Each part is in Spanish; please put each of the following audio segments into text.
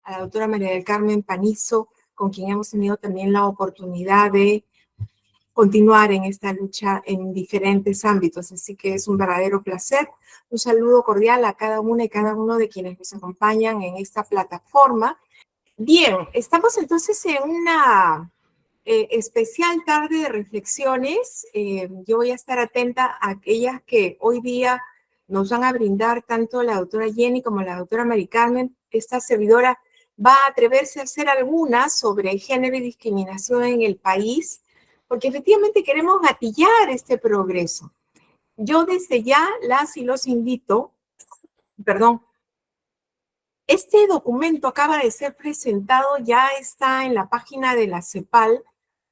a la doctora María del Carmen Panizo, con quien hemos tenido también la oportunidad de continuar en esta lucha en diferentes ámbitos. Así que es un verdadero placer. Un saludo cordial a cada una y cada uno de quienes nos acompañan en esta plataforma. Bien, estamos entonces en una especial tarde de reflexiones. Yo voy a estar atenta a aquellas que hoy día nos van a brindar tanto la doctora Jenny como la doctora Mari Carmen. Esta servidora va a atreverse a hacer algunas sobre género y discriminación en el país, porque efectivamente queremos gatillar este progreso. Yo desde ya las y los invito, perdón, este documento acaba de ser presentado, ya está en la página de la CEPAL,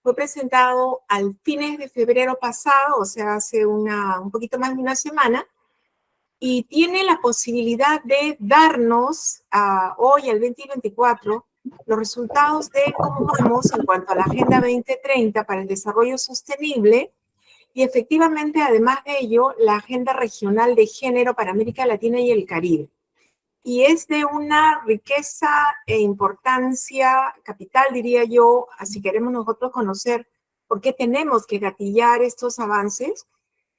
fue presentado al fines de febrero pasado, o sea, hace un poquito más de una semana, y tiene la posibilidad de darnos hoy, al 2024, los resultados de cómo vamos en cuanto a la Agenda 2030 para el Desarrollo Sostenible, y efectivamente, además de ello, la Agenda Regional de Género para América Latina y el Caribe. Y es de una riqueza e importancia capital, diría yo, si queremos nosotros conocer por qué tenemos que gatillar estos avances,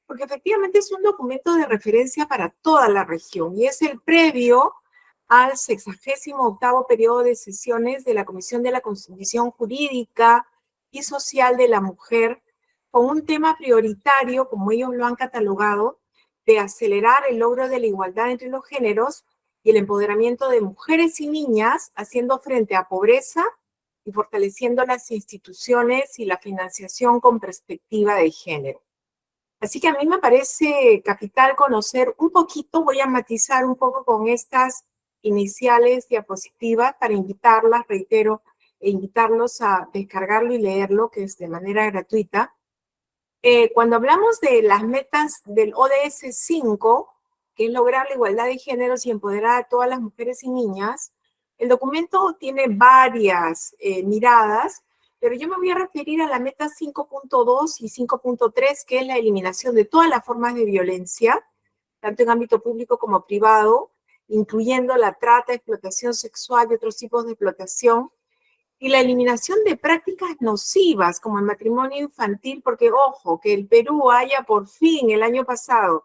porque efectivamente es un documento de referencia para toda la región y es el previo al 68º periodo de sesiones de la Comisión de la Constitución Jurídica y Social de la Mujer, con un tema prioritario, como ellos lo han catalogado, de acelerar el logro de la igualdad entre los géneros y el empoderamiento de mujeres y niñas, haciendo frente a pobreza y fortaleciendo las instituciones y la financiación con perspectiva de género. Así que a mí me parece capital conocer un poquito, voy a matizar un poco con estas iniciales diapositivas para invitarlas, reitero, e invitarlos a descargarlo y leerlo, que es de manera gratuita. Cuando hablamos de las metas del ODS 5, que es lograr la igualdad de géneros y empoderar a todas las mujeres y niñas, el documento tiene varias miradas, pero yo me voy a referir a la meta 5.2 y 5.3, que es la eliminación de todas las formas de violencia, tanto en ámbito público como privado, incluyendo la trata, explotación sexual y otros tipos de explotación, y la eliminación de prácticas nocivas como el matrimonio infantil, porque ojo, que el Perú haya por fin el año pasado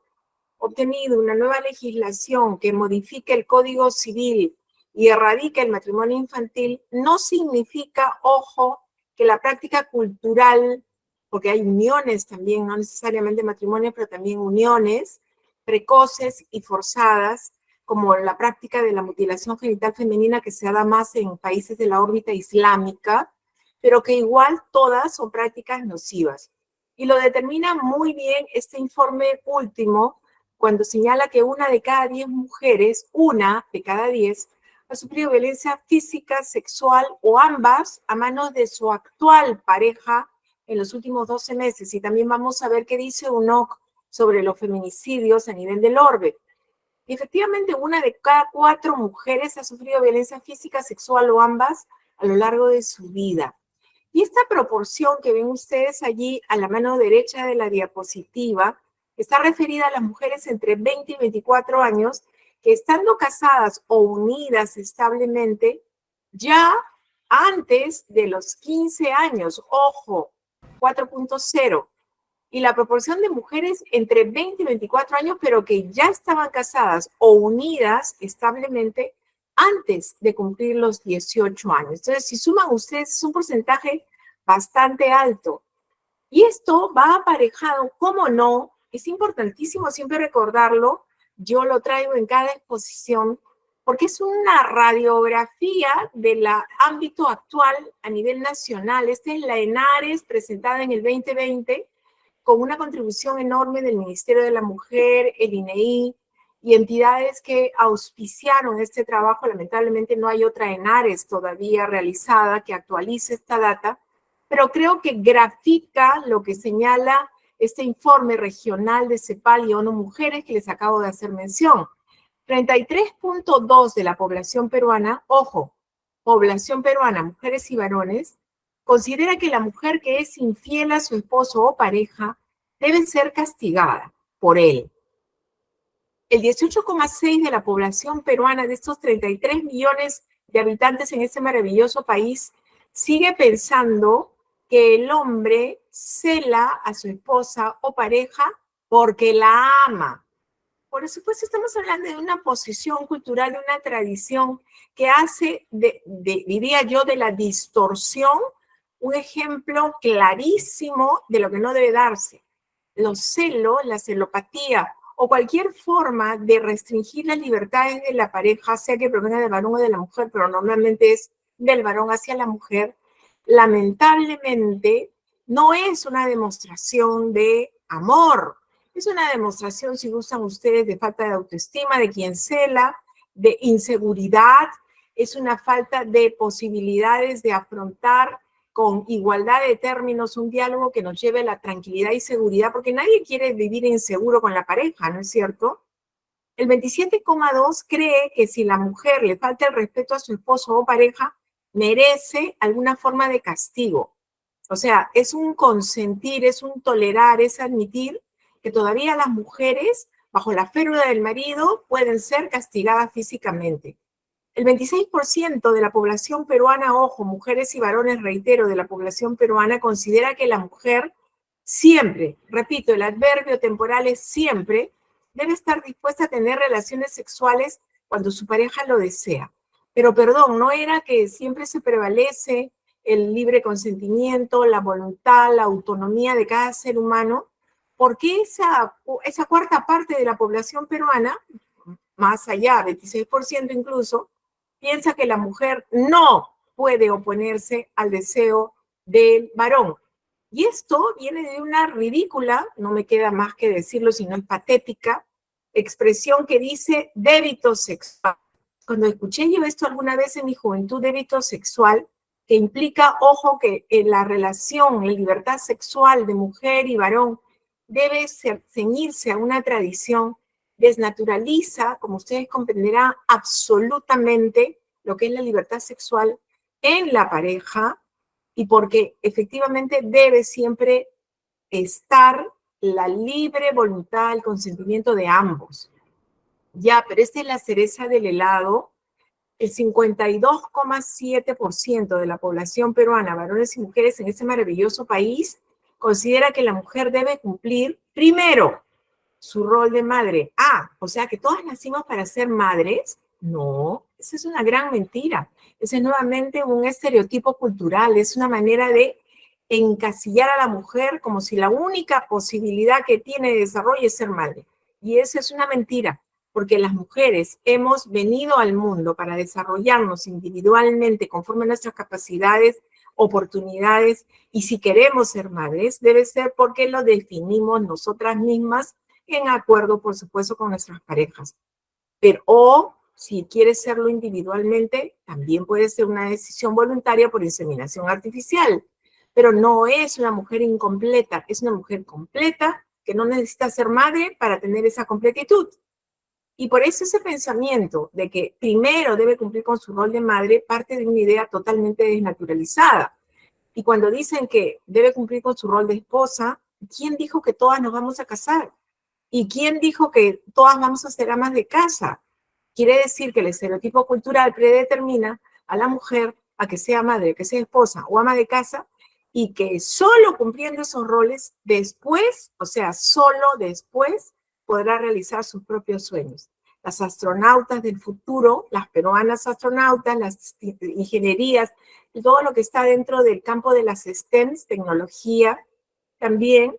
obtenido una nueva legislación que modifique el Código Civil y erradique el matrimonio infantil, no significa, ojo, que la práctica cultural, porque hay uniones también, no necesariamente matrimonios, pero también uniones precoces y forzadas, como la práctica de la mutilación genital femenina que se da más en países de la órbita islámica, pero que igual todas son prácticas nocivas. Y lo determina muy bien este informe último, cuando señala que 1 de cada 10 mujeres, 1 de cada 10, ha sufrido violencia física, sexual o ambas a manos de su actual pareja en los últimos 12 meses. Y también vamos a ver qué dice UNOC sobre los feminicidios a nivel del orbe. Y efectivamente, 1 de cada 4 mujeres ha sufrido violencia física, sexual o ambas a lo largo de su vida. Y esta proporción que ven ustedes allí a la mano derecha de la diapositiva está referida a las mujeres entre 20 y 24 años que estando casadas o unidas establemente ya antes de los 15 años, ojo, 4.0, y la proporción de mujeres entre 20 y 24 años, pero que ya estaban casadas o unidas establemente antes de cumplir los 18 años. Entonces, si suman ustedes, es un porcentaje bastante alto. Y esto va aparejado, ¿cómo no? Es importantísimo siempre recordarlo. Yo lo traigo en cada exposición porque es una radiografía del ámbito actual a nivel nacional. Esta es la ENARES presentada en el 2020 con una contribución enorme del Ministerio de la Mujer, el INEI y entidades que auspiciaron este trabajo. Lamentablemente no hay otra ENARES todavía realizada que actualice esta data, pero creo que grafica lo que señala este informe regional de CEPAL y ONU Mujeres que les acabo de hacer mención. 33.2 de la población peruana, ojo, población peruana, mujeres y varones, considera que la mujer que es infiel a su esposo o pareja debe ser castigada por él. El 18,6 de la población peruana, de estos 33 millones de habitantes en este maravilloso país sigue pensando que el hombre cela a su esposa o pareja porque la ama. Por supuesto, estamos hablando de una posición cultural, de una tradición que hace, diría yo, de la distorsión un ejemplo clarísimo de lo que no debe darse. Los celos, la celopatía o cualquier forma de restringir las libertades de la pareja, sea que provenga del varón o de la mujer, pero normalmente es del varón hacia la mujer, lamentablemente no es una demostración de amor. Es una demostración, si gustan ustedes, de falta de autoestima de quien cela, de inseguridad, es una falta de posibilidades de afrontar con igualdad de términos un diálogo que nos lleve a la tranquilidad y seguridad, porque nadie quiere vivir inseguro con la pareja, ¿no es cierto? El 27,2 cree que si la mujer le falta el respeto a su esposo o pareja, merece alguna forma de castigo. O sea, es un consentir, es un tolerar, es admitir que todavía las mujeres, bajo la férula del marido, pueden ser castigadas físicamente. El 26% de la población peruana, ojo, mujeres y varones, reitero, de la población peruana, considera que la mujer siempre, repito, el adverbio temporal es siempre, debe estar dispuesta a tener relaciones sexuales cuando su pareja lo desea. Pero perdón, ¿no era que siempre se prevalece el libre consentimiento, la voluntad, la autonomía de cada ser humano? ¿Por qué esa cuarta parte de la población peruana, más allá, 26% incluso, piensa que la mujer no puede oponerse al deseo del varón? Y esto viene de una ridícula, no me queda más que decirlo, sino es patética, expresión que dice débito sexual. Cuando escuché yo esto alguna vez en mi juventud, débito sexual, que implica, ojo, que en la relación, la libertad sexual de mujer y varón debe ceñirse a una tradición, desnaturaliza, como ustedes comprenderán, absolutamente lo que es la libertad sexual en la pareja, y porque efectivamente debe siempre estar la libre voluntad, el consentimiento de ambos. Ya, pero esta es la cereza del helado. El 52,7% de la población peruana, varones y mujeres en este maravilloso país, considera que la mujer debe cumplir primero su rol de madre. Ah, o sea que todas nacimos para ser madres. No, esa es una gran mentira. Ese es nuevamente un estereotipo cultural, es una manera de encasillar a la mujer como si la única posibilidad que tiene de desarrollo es ser madre. Y eso es una mentira, porque las mujeres hemos venido al mundo para desarrollarnos individualmente conforme a nuestras capacidades, oportunidades, y si queremos ser madres, debe ser porque lo definimos nosotras mismas en acuerdo, por supuesto, con nuestras parejas. Pero, o si quieres serlo individualmente, también puede ser una decisión voluntaria por inseminación artificial. Pero no es una mujer incompleta, es una mujer completa que no necesita ser madre para tener esa completitud. Y por eso ese pensamiento de que primero debe cumplir con su rol de madre parte de una idea totalmente desnaturalizada. Y cuando dicen que debe cumplir con su rol de esposa, ¿quién dijo que todas nos vamos a casar? ¿Y quién dijo que todas vamos a ser amas de casa? Quiere decir que el estereotipo cultural predetermina a la mujer a que sea madre, que sea esposa o ama de casa, y que solo cumpliendo esos roles después, o sea, solo después, podrá realizar sus propios sueños. Las astronautas del futuro, las peruanas astronautas, las ingenierías, todo lo que está dentro del campo de las STEMs, tecnología, también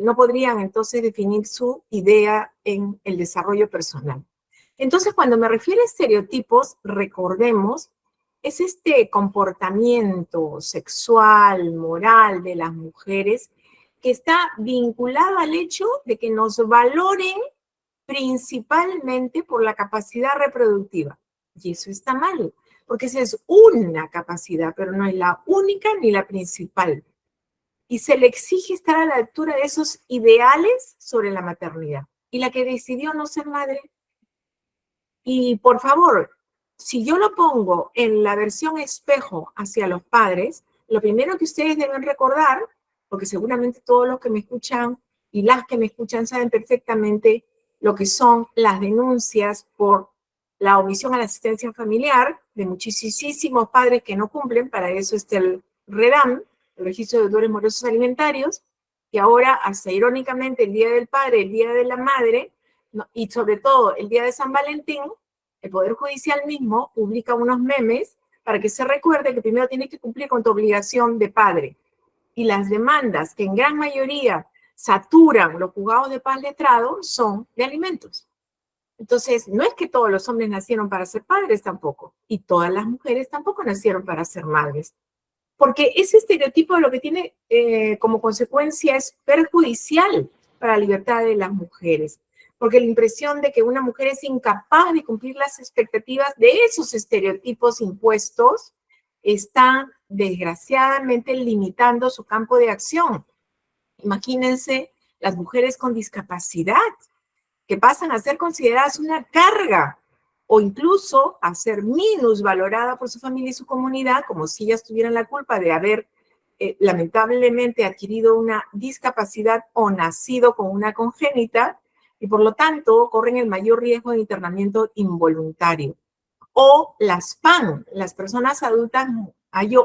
no podrían entonces definir su idea en el desarrollo personal. Entonces, cuando me refiero a estereotipos, recordemos, es este comportamiento sexual, moral de las mujeres que está vinculado al hecho de que nos valoren principalmente por la capacidad reproductiva. Y eso está mal, porque esa es una capacidad, pero no es la única ni la principal. Y se le exige estar a la altura de esos ideales sobre la maternidad. Y la que decidió no ser madre. Y por favor, si yo lo pongo en la versión espejo hacia los padres, lo primero que ustedes deben recordar, porque seguramente todos los que me escuchan y las que me escuchan saben perfectamente lo que son las denuncias por la omisión a la asistencia familiar de muchísimos padres que no cumplen. Para eso está el REDAM, el Registro de Deudores Morosos Alimentarios, que ahora, hasta irónicamente, el Día del Padre, el Día de la Madre, ¿no?, y sobre todo el Día de San Valentín, el Poder Judicial mismo publica unos memes para que se recuerde que primero tienes que cumplir con tu obligación de padre. Y las demandas que en gran mayoría saturan los juzgados de paz letrados son de alimentos. Entonces, no es que todos los hombres nacieron para ser padres tampoco, y todas las mujeres tampoco nacieron para ser madres. Porque ese estereotipo lo que tiene como consecuencia es perjudicial para la libertad de las mujeres. Porque la impresión de que una mujer es incapaz de cumplir las expectativas de esos estereotipos impuestos está desgraciadamente limitando su campo de acción. Imagínense las mujeres con discapacidad, que pasan a ser consideradas una carga o incluso a ser minusvalorada por su familia y su comunidad, como si ellas tuvieran la culpa de haber lamentablemente adquirido una discapacidad o nacido con una congénita, y por lo tanto corren el mayor riesgo de internamiento involuntario. O las PAN, las personas adultas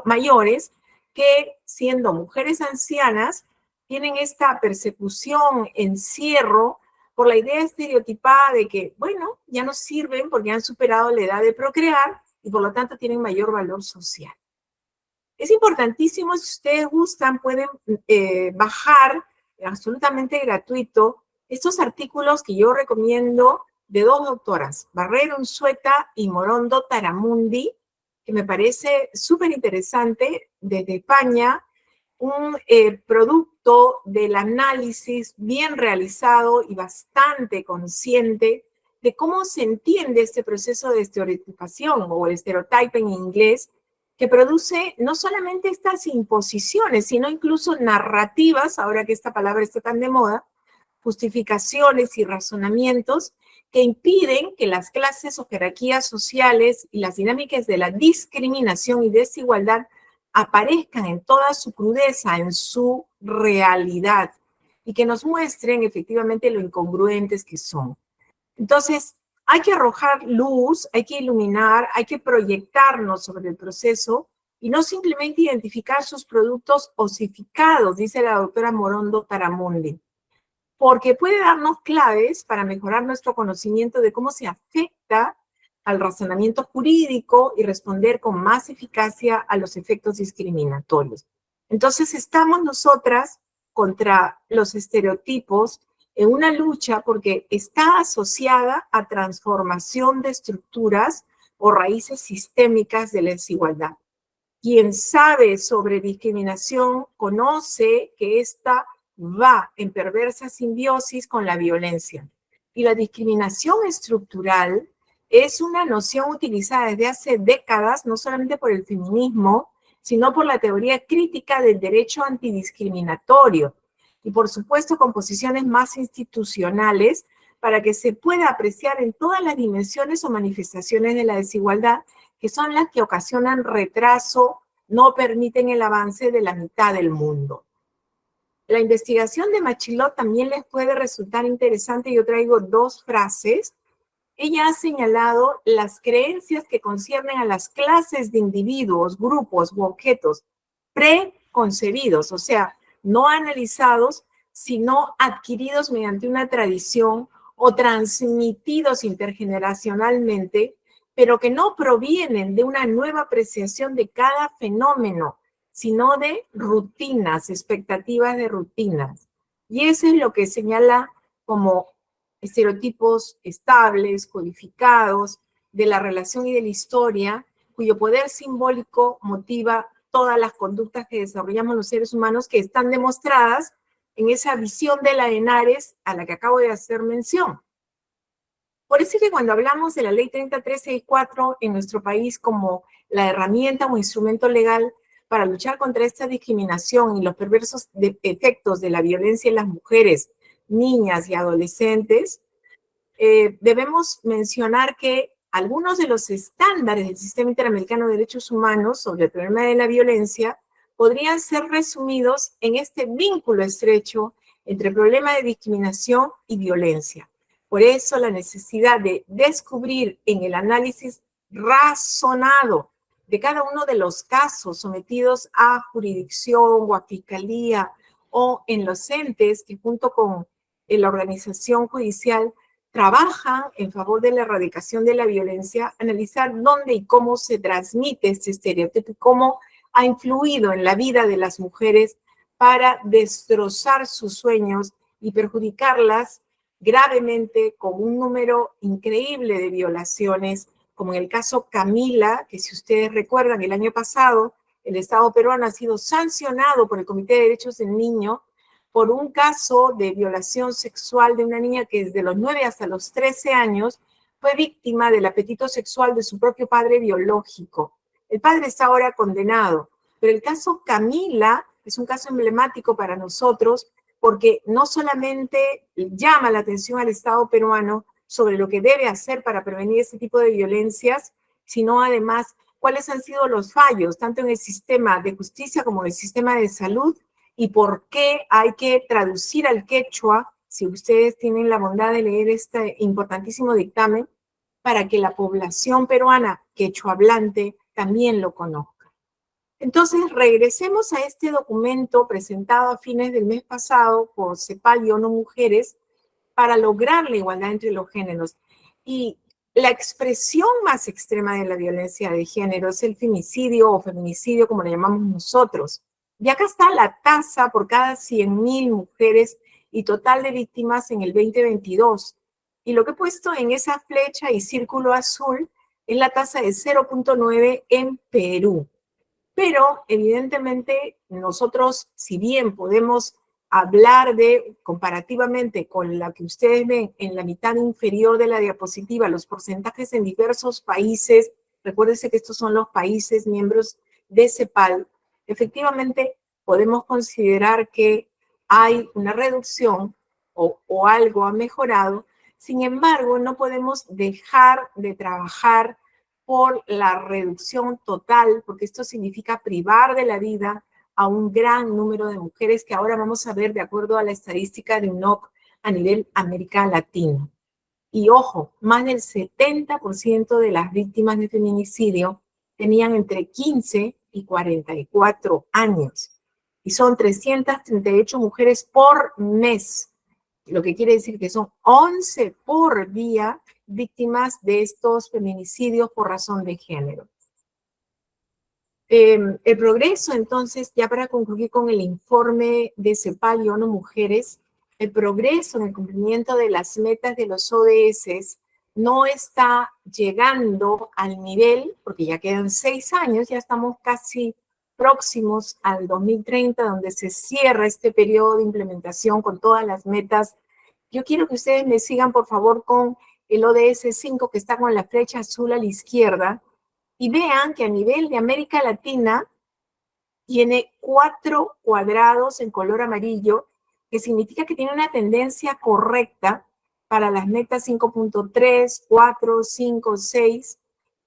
mayores, que siendo mujeres ancianas tienen esta persecución, encierro, por la idea estereotipada de que, bueno, ya no sirven porque han superado la edad de procrear y por lo tanto tienen mayor valor social. Es importantísimo, si ustedes gustan, pueden bajar absolutamente gratuito estos artículos que yo recomiendo de dos doctoras, Barrero Unzueta y Morondo Taramundi, que me parece súper interesante, desde España, un producto del análisis bien realizado y bastante consciente de cómo se entiende este proceso de estereotipación o el stereotyping en inglés, que produce no solamente estas imposiciones, sino incluso narrativas, ahora que esta palabra está tan de moda, justificaciones y razonamientos que impiden que las clases o jerarquías sociales y las dinámicas de la discriminación y desigualdad aparezcan en toda su crudeza, en su realidad, y que nos muestren efectivamente lo incongruentes que son. Entonces, hay que arrojar luz, hay que iluminar, hay que proyectarnos sobre el proceso y no simplemente identificar sus productos osificados, dice la doctora Morondo Taramundi, porque puede darnos claves para mejorar nuestro conocimiento de cómo se afecta al razonamiento jurídico y responder con más eficacia a los efectos discriminatorios. Entonces, estamos nosotras contra los estereotipos en una lucha porque está asociada a transformación de estructuras o raíces sistémicas de la desigualdad. Quien sabe sobre discriminación conoce que esta va en perversa simbiosis con la violencia. Y la discriminación estructural es una noción utilizada desde hace décadas, no solamente por el feminismo, sino por la teoría crítica del derecho antidiscriminatorio. Y por supuesto con posiciones más institucionales para que se pueda apreciar en todas las dimensiones o manifestaciones de la desigualdad, que son las que ocasionan retraso, no permiten el avance de la mitad del mundo. La investigación de Machilot también les puede resultar interesante. Yo traigo dos frases. Ella ha señalado las creencias que conciernen a las clases de individuos, grupos u objetos preconcebidos, o sea, no analizados, sino adquiridos mediante una tradición o transmitidos intergeneracionalmente, pero que no provienen de una nueva apreciación de cada fenómeno, sino de rutinas, expectativas de rutinas. Y eso es lo que señala como estereotipos estables, codificados, de la relación y de la historia, cuyo poder simbólico motiva todas las conductas que desarrollamos los seres humanos, que están demostradas en esa visión de la Henares a la que acabo de hacer mención. Por eso es que cuando hablamos de la ley 3364 en nuestro país como la herramienta o instrumento legal para luchar contra esta discriminación y los perversos efectos de la violencia en las mujeres, niñas y adolescentes, debemos mencionar que algunos de los estándares del Sistema Interamericano de Derechos Humanos sobre el problema de la violencia podrían ser resumidos en este vínculo estrecho entre el problema de discriminación y violencia. Por eso la necesidad de descubrir en el análisis razonado de cada uno de los casos sometidos a jurisdicción o a fiscalía o en los entes que junto con la organización judicial trabajan en favor de la erradicación de la violencia, analizar dónde y cómo se transmite este estereotipo y cómo ha influido en la vida de las mujeres para destrozar sus sueños y perjudicarlas gravemente con un número increíble de violaciones, como en el caso Camila, que si ustedes recuerdan, el año pasado el Estado peruano ha sido sancionado por el Comité de Derechos del Niño por un caso de violación sexual de una niña que desde los 9 hasta los 13 años fue víctima del apetito sexual de su propio padre biológico. El padre está ahora condenado, pero el caso Camila es un caso emblemático para nosotros porque no solamente llama la atención al Estado peruano sobre lo que debe hacer para prevenir este tipo de violencias, sino además cuáles han sido los fallos, tanto en el sistema de justicia como en el sistema de salud, y por qué hay que traducir al quechua, si ustedes tienen la bondad de leer este importantísimo dictamen, para que la población peruana quechua hablante también lo conozca. Entonces, regresemos a este documento presentado a fines del mes pasado por CEPAL y ONU Mujeres para lograr la igualdad entre los géneros. Y la expresión más extrema de la violencia de género es el femicidio o feminicidio, como le llamamos nosotros. Y acá está la tasa por cada 100.000 mujeres y total de víctimas en el 2022. Y lo que he puesto en esa flecha y círculo azul es la tasa de 0.9 en Perú. Pero evidentemente nosotros, si bien podemos hablar de, comparativamente con la que ustedes ven en la mitad inferior de la diapositiva, los porcentajes en diversos países, recuérdense que estos son los países miembros de CEPAL, efectivamente podemos considerar que hay una reducción o algo ha mejorado. Sin embargo, no podemos dejar de trabajar por la reducción total, porque esto significa privar de la vida a un gran número de mujeres que ahora vamos a ver de acuerdo a la estadística de UNOC a nivel América Latina. Y ojo, más del 70% de las víctimas de feminicidio tenían entre 15 y 44 años. Y son 338 mujeres por mes, lo que quiere decir que son 11 por día víctimas de estos feminicidios por razón de género. El progreso, entonces, ya para concluir con el informe de CEPAL y ONU Mujeres, el progreso en el cumplimiento de las metas de los ODS no está llegando al nivel, porque ya quedan 6 años, ya estamos casi próximos al 2030, donde se cierra este periodo de implementación con todas las metas. Yo quiero que ustedes me sigan, por favor, con el ODS 5, que está con la flecha azul a la izquierda, y vean que a nivel de América Latina tiene 4 cuadrados en color amarillo, que significa que tiene una tendencia correcta para las metas 5.3, 4, 5, 6,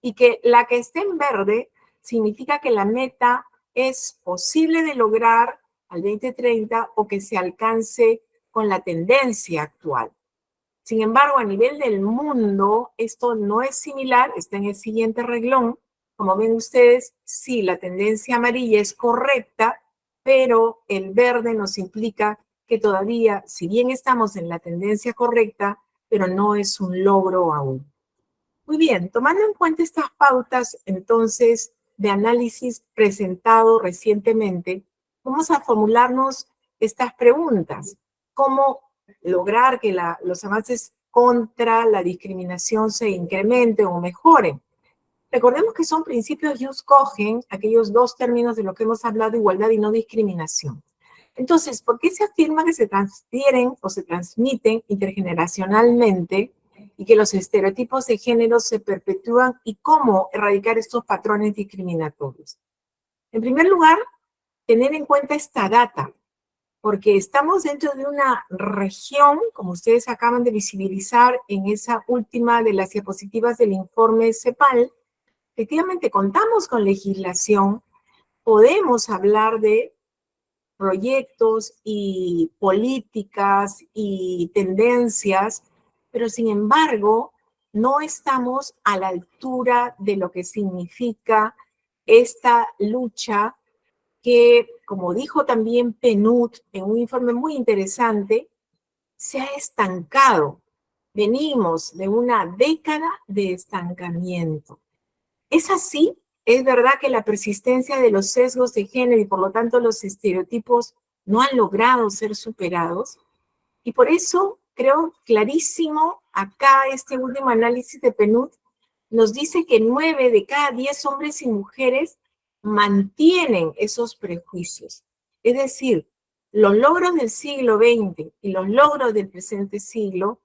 y que la que esté en verde significa que la meta es posible de lograr al 2030 o que se alcance con la tendencia actual. Sin embargo, a nivel del mundo, esto no es similar, está en el siguiente reglón. Como ven ustedes, sí, la tendencia amarilla es correcta, pero el verde nos implica que todavía, si bien estamos en la tendencia correcta, pero no es un logro aún. Muy bien, tomando en cuenta estas pautas, entonces, de análisis presentado recientemente, vamos a formularnos estas preguntas. ¿Cómo lograr que los avances contra la discriminación se incrementen o mejoren? Recordemos que son principios jus cogens, aquellos 2 términos de lo que hemos hablado, igualdad y no discriminación. Entonces, ¿por qué se afirma que se transfieren o se transmiten intergeneracionalmente y que los estereotipos de género se perpetúan y cómo erradicar estos patrones discriminatorios? En primer lugar, tener en cuenta esta data, porque estamos dentro de una región, como ustedes acaban de visibilizar en esa última de las diapositivas del informe CEPAL. Efectivamente, contamos con legislación, podemos hablar de proyectos y políticas y tendencias, pero sin embargo, no estamos a la altura de lo que significa esta lucha que, como dijo también PNUD en un informe muy interesante, se ha estancado. Venimos de una década de estancamiento. ¿Es así? ¿Es verdad que la persistencia de los sesgos de género y por lo tanto los estereotipos no han logrado ser superados? Y por eso creo clarísimo acá este último análisis de PNUD nos dice que 9 de cada 10 hombres y mujeres mantienen esos prejuicios. Es decir, los logros del siglo XX y los logros del presente siglo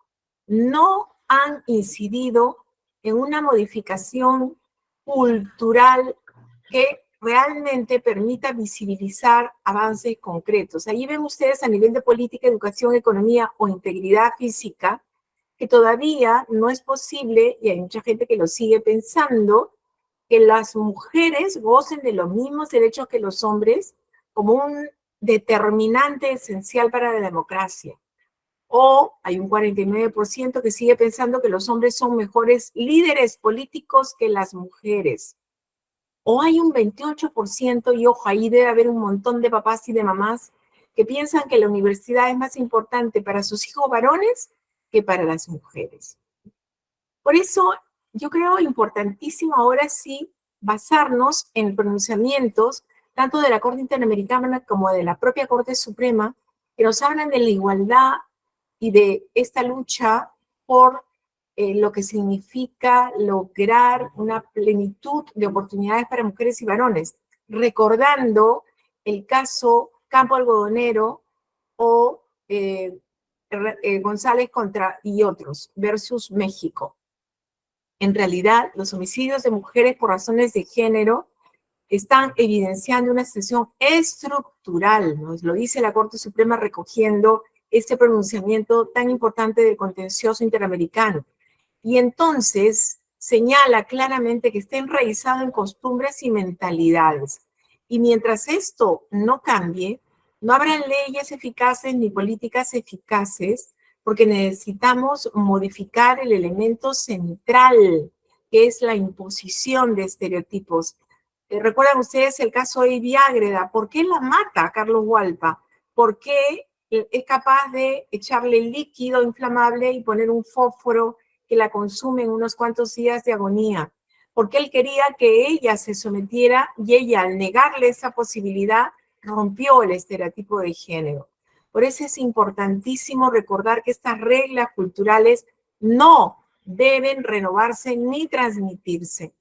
no han incidido en una modificación cultural que realmente permita visibilizar avances concretos. Ahí ven ustedes a nivel de política, educación, economía o integridad física, que todavía no es posible, y hay mucha gente que lo sigue pensando, que las mujeres gocen de los mismos derechos que los hombres como un determinante esencial para la democracia. O hay un 49% que sigue pensando que los hombres son mejores líderes políticos que las mujeres. O hay un 28%, y ojo, ahí debe haber un montón de papás y de mamás que piensan que la universidad es más importante para sus hijos varones que para las mujeres. Por eso yo creo importantísimo ahora sí basarnos en pronunciamientos tanto de la Corte Interamericana como de la propia Corte Suprema que nos hablan de la igualdad y de esta lucha por lo que significa lograr una plenitud de oportunidades para mujeres y varones, recordando el caso Campo Algodonero o González contra y otros versus México. En realidad, los homicidios de mujeres por razones de género están evidenciando una situación estructural, nos lo dice la Corte Suprema recogiendo este pronunciamiento tan importante del contencioso interamericano. Y entonces señala claramente que está enraizado en costumbres y mentalidades. Y mientras esto no cambie, no habrá leyes eficaces ni políticas eficaces porque necesitamos modificar el elemento central, que es la imposición de estereotipos. ¿Recuerdan ustedes el caso de Ivy Ágreda? ¿Por qué la mata Carlos Hualpa? ¿Por qué es capaz de echarle líquido inflamable y poner un fósforo que la consume en unos cuantos días de agonía? Porque él quería que ella se sometiera y ella, al negarle esa posibilidad, rompió el estereotipo de género. Por eso es importantísimo recordar que estas reglas culturales no deben renovarse ni transmitirse.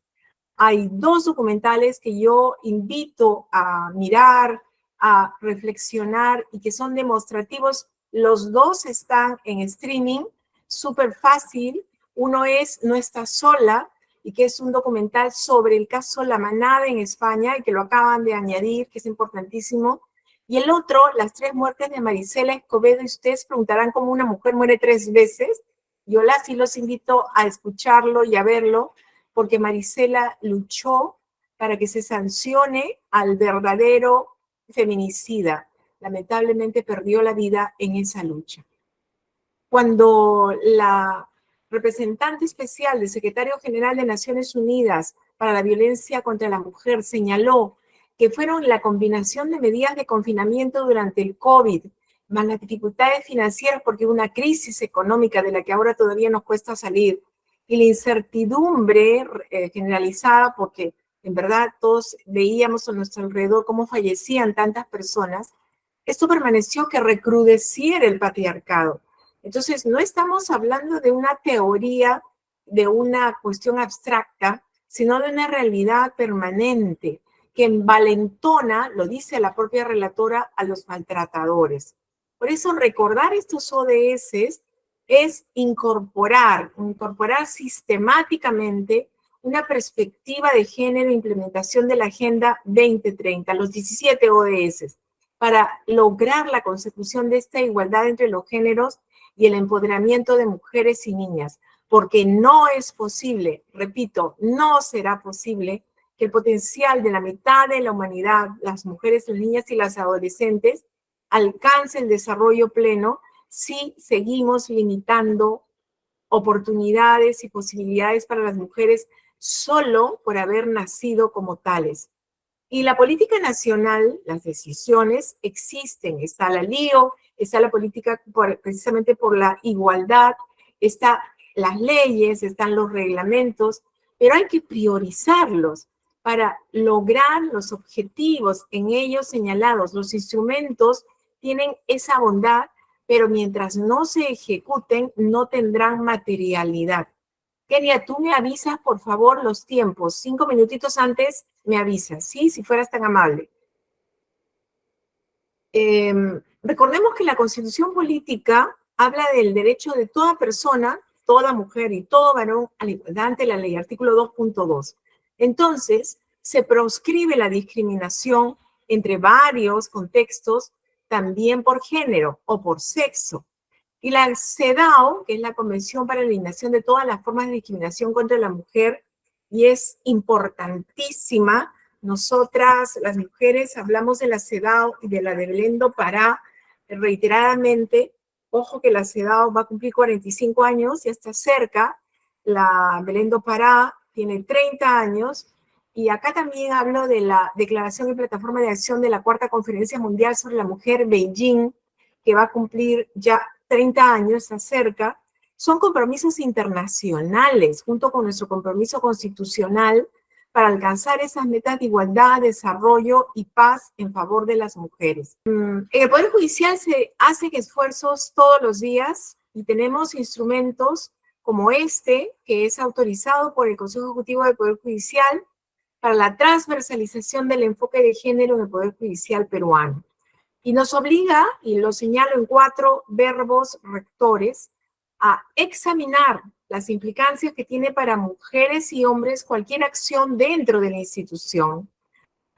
Hay 2 documentales que yo invito a mirar, a reflexionar y que son demostrativos. Los 2 están en streaming, súper fácil. Uno es No estás sola, y que es un documental sobre el caso La Manada en España, y que lo acaban de añadir, que es importantísimo. Y el otro, Las 3 muertes de Marisela Escobedo, y ustedes preguntarán cómo una mujer muere 3 veces. Yo sí los invito a escucharlo y a verlo, porque Marisela luchó para que se sancione al verdadero feminicida. Lamentablemente perdió la vida en esa lucha. Cuando la representante especial del secretario general de Naciones Unidas para la violencia contra la mujer señaló que fueron la combinación de medidas de confinamiento durante el COVID, más las dificultades financieras porque hubo una crisis económica de la que ahora todavía nos cuesta salir, y la incertidumbre generalizada porque en verdad todos veíamos a nuestro alrededor cómo fallecían tantas personas, esto permaneció que recrudeciera el patriarcado. Entonces, no estamos hablando de una teoría, de una cuestión abstracta, sino de una realidad permanente que envalentona, lo dice la propia relatora, a los maltratadores. Por eso, recordar estos ODS es incorporar sistemáticamente una perspectiva de género e implementación de la Agenda 2030, los 17 ODS, para lograr la consecución de esta igualdad entre los géneros y el empoderamiento de mujeres y niñas, porque no es posible, repito, no será posible que el potencial de la mitad de la humanidad, las mujeres, las niñas y las adolescentes, alcance el desarrollo pleno si seguimos limitando oportunidades y posibilidades para las mujeres solo por haber nacido como tales. Y la política nacional, las decisiones existen. Está la LIO, está la política precisamente por la igualdad, están las leyes, están los reglamentos, pero hay que priorizarlos para lograr los objetivos en ellos señalados. Los instrumentos tienen esa bondad, pero mientras no se ejecuten, no tendrán materialidad. Kenia, tú me avisas, por favor, los tiempos. 5 minutitos antes me avisas, ¿sí? Si fueras tan amable. Recordemos que la Constitución Política habla del derecho de toda persona, toda mujer y todo varón a la igualdad ante la ley, artículo 2.2. Entonces, se proscribe la discriminación entre varios contextos, también por género o por sexo. Y la CEDAW, que es la Convención para la Eliminación de todas las formas de discriminación contra la mujer, y es importantísima. Nosotras, las mujeres, hablamos de la CEDAW y de la de Belén do Pará reiteradamente. Ojo que la CEDAW va a cumplir 45 años, ya está cerca. La Belén do Pará tiene 30 años. Y acá también hablo de la Declaración y Plataforma de Acción de la Cuarta Conferencia Mundial sobre la Mujer, Beijing, que va a cumplir ya 30 años, está cerca. Son compromisos internacionales, junto con nuestro compromiso constitucional, para alcanzar esas metas de igualdad, desarrollo y paz en favor de las mujeres. En el Poder Judicial se hacen esfuerzos todos los días y tenemos instrumentos como este, que es autorizado por el Consejo Ejecutivo del Poder Judicial para la transversalización del enfoque de género en el Poder Judicial peruano. Y nos obliga, y lo señalo en 4 verbos rectores, a examinar las implicancias que tiene para mujeres y hombres cualquier acción dentro de la institución,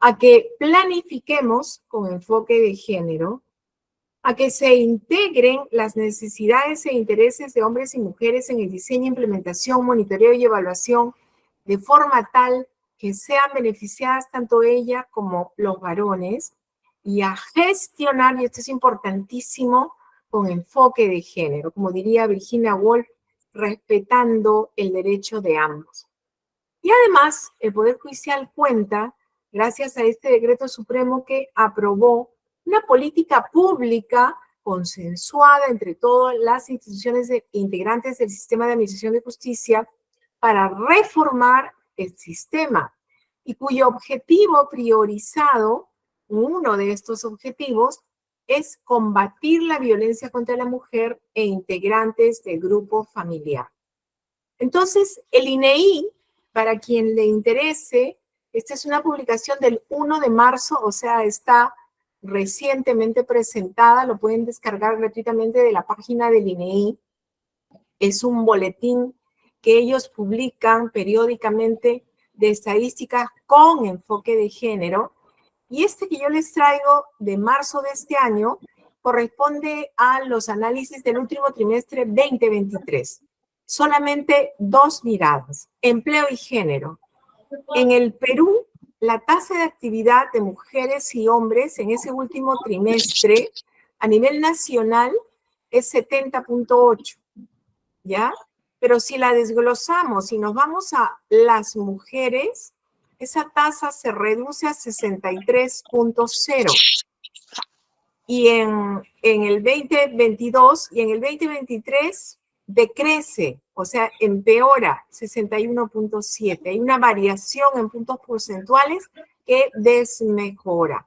a que planifiquemos con enfoque de género, a que se integren las necesidades e intereses de hombres y mujeres en el diseño, implementación, monitoreo y evaluación de forma tal que sean beneficiadas tanto ella como los varones, y a gestionar, y esto es importantísimo, con enfoque de género, como diría Virginia Woolf, respetando el derecho de ambos. Y además, el Poder Judicial cuenta, gracias a este decreto supremo que aprobó, una política pública consensuada entre todas las instituciones integrantes del sistema de administración de justicia para reformar el sistema, y cuyo objetivo priorizado, uno de estos objetivos, es combatir la violencia contra la mujer e integrantes del grupo familiar. Entonces, el INEI, para quien le interese, esta es una publicación del 1 de marzo, o sea, está recientemente presentada, lo pueden descargar gratuitamente de la página del INEI. Es un boletín que ellos publican periódicamente de estadísticas con enfoque de género. Y este que yo les traigo de marzo de este año corresponde a los análisis del último trimestre 2023. Solamente 2 miradas, empleo y género. En el Perú, la tasa de actividad de mujeres y hombres en ese último trimestre a nivel nacional es 70.8, ¿ya? Pero si la desglosamos y nos vamos a las mujeres, esa tasa se reduce a 63.0. Y en el 2022 y en el 2023 decrece, o sea, empeora 61.7. Hay una variación en puntos porcentuales que desmejora.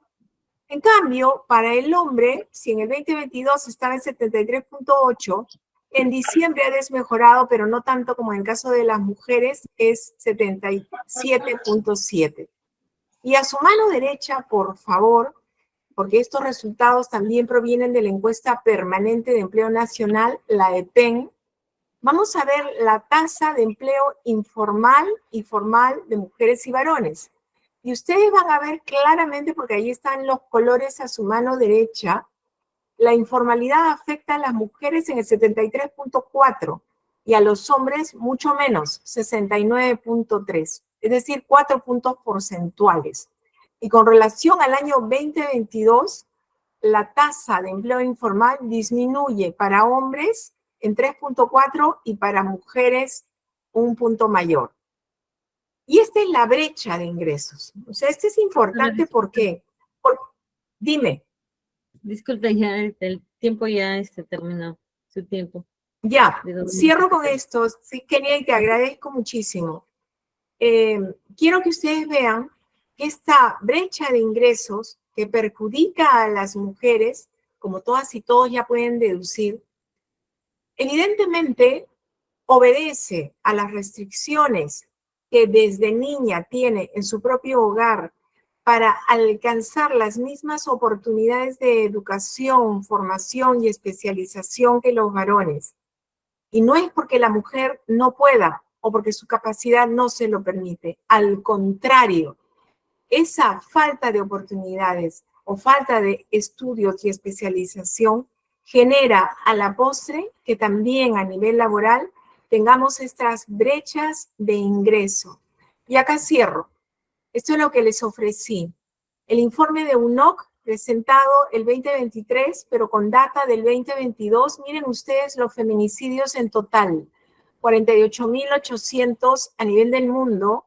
En cambio, para el hombre, si en el 2022 estaba en 73.8, en diciembre ha desmejorado, pero no tanto como en el caso de las mujeres, es 77.7. Y a su mano derecha, por favor, porque estos resultados también provienen de la encuesta permanente de empleo nacional, la EPEN, vamos a ver la tasa de empleo informal y formal de mujeres y varones. Y ustedes van a ver claramente, porque ahí están los colores a su mano derecha, la informalidad afecta a las mujeres en el 73.4 y a los hombres mucho menos, 69.3, es decir, 4 puntos porcentuales. Y con relación al año 2022, la tasa de empleo informal disminuye para hombres en 3.4 y para mujeres un punto mayor. Y esta es la brecha de ingresos. O sea, esto es importante porque, dime. Disculpe, ya el tiempo ya terminó, su tiempo. Ya, cierro con esto. Sí, Kenia, y te agradezco muchísimo. Quiero que ustedes vean que esta brecha de ingresos que perjudica a las mujeres, como todas y todos ya pueden deducir, evidentemente obedece a las restricciones que desde niña tiene en su propio hogar para alcanzar las mismas oportunidades de educación, formación y especialización que los varones. Y no es porque la mujer no pueda o porque su capacidad no se lo permite. Al contrario, esa falta de oportunidades o falta de estudios y especialización genera a la postre que también a nivel laboral tengamos estas brechas de ingreso. Y acá cierro. Esto es lo que les ofrecí. El informe de UNOC presentado el 2023, pero con data del 2022. Miren ustedes los feminicidios en total. 48.800 a nivel del mundo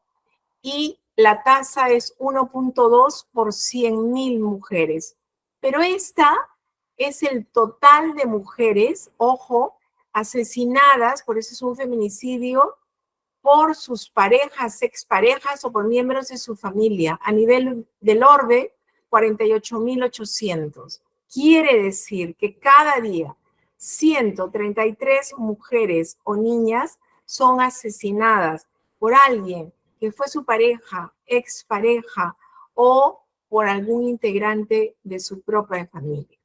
y la tasa es 1.2 por 100.000 mujeres. Pero esta es el total de mujeres, ojo, asesinadas, por eso es un feminicidio, por sus parejas, exparejas o por miembros de su familia. A nivel del orbe, 48.800. Quiere decir que cada día 133 mujeres o niñas son asesinadas por alguien que fue su pareja, expareja o por algún integrante de su propia familia.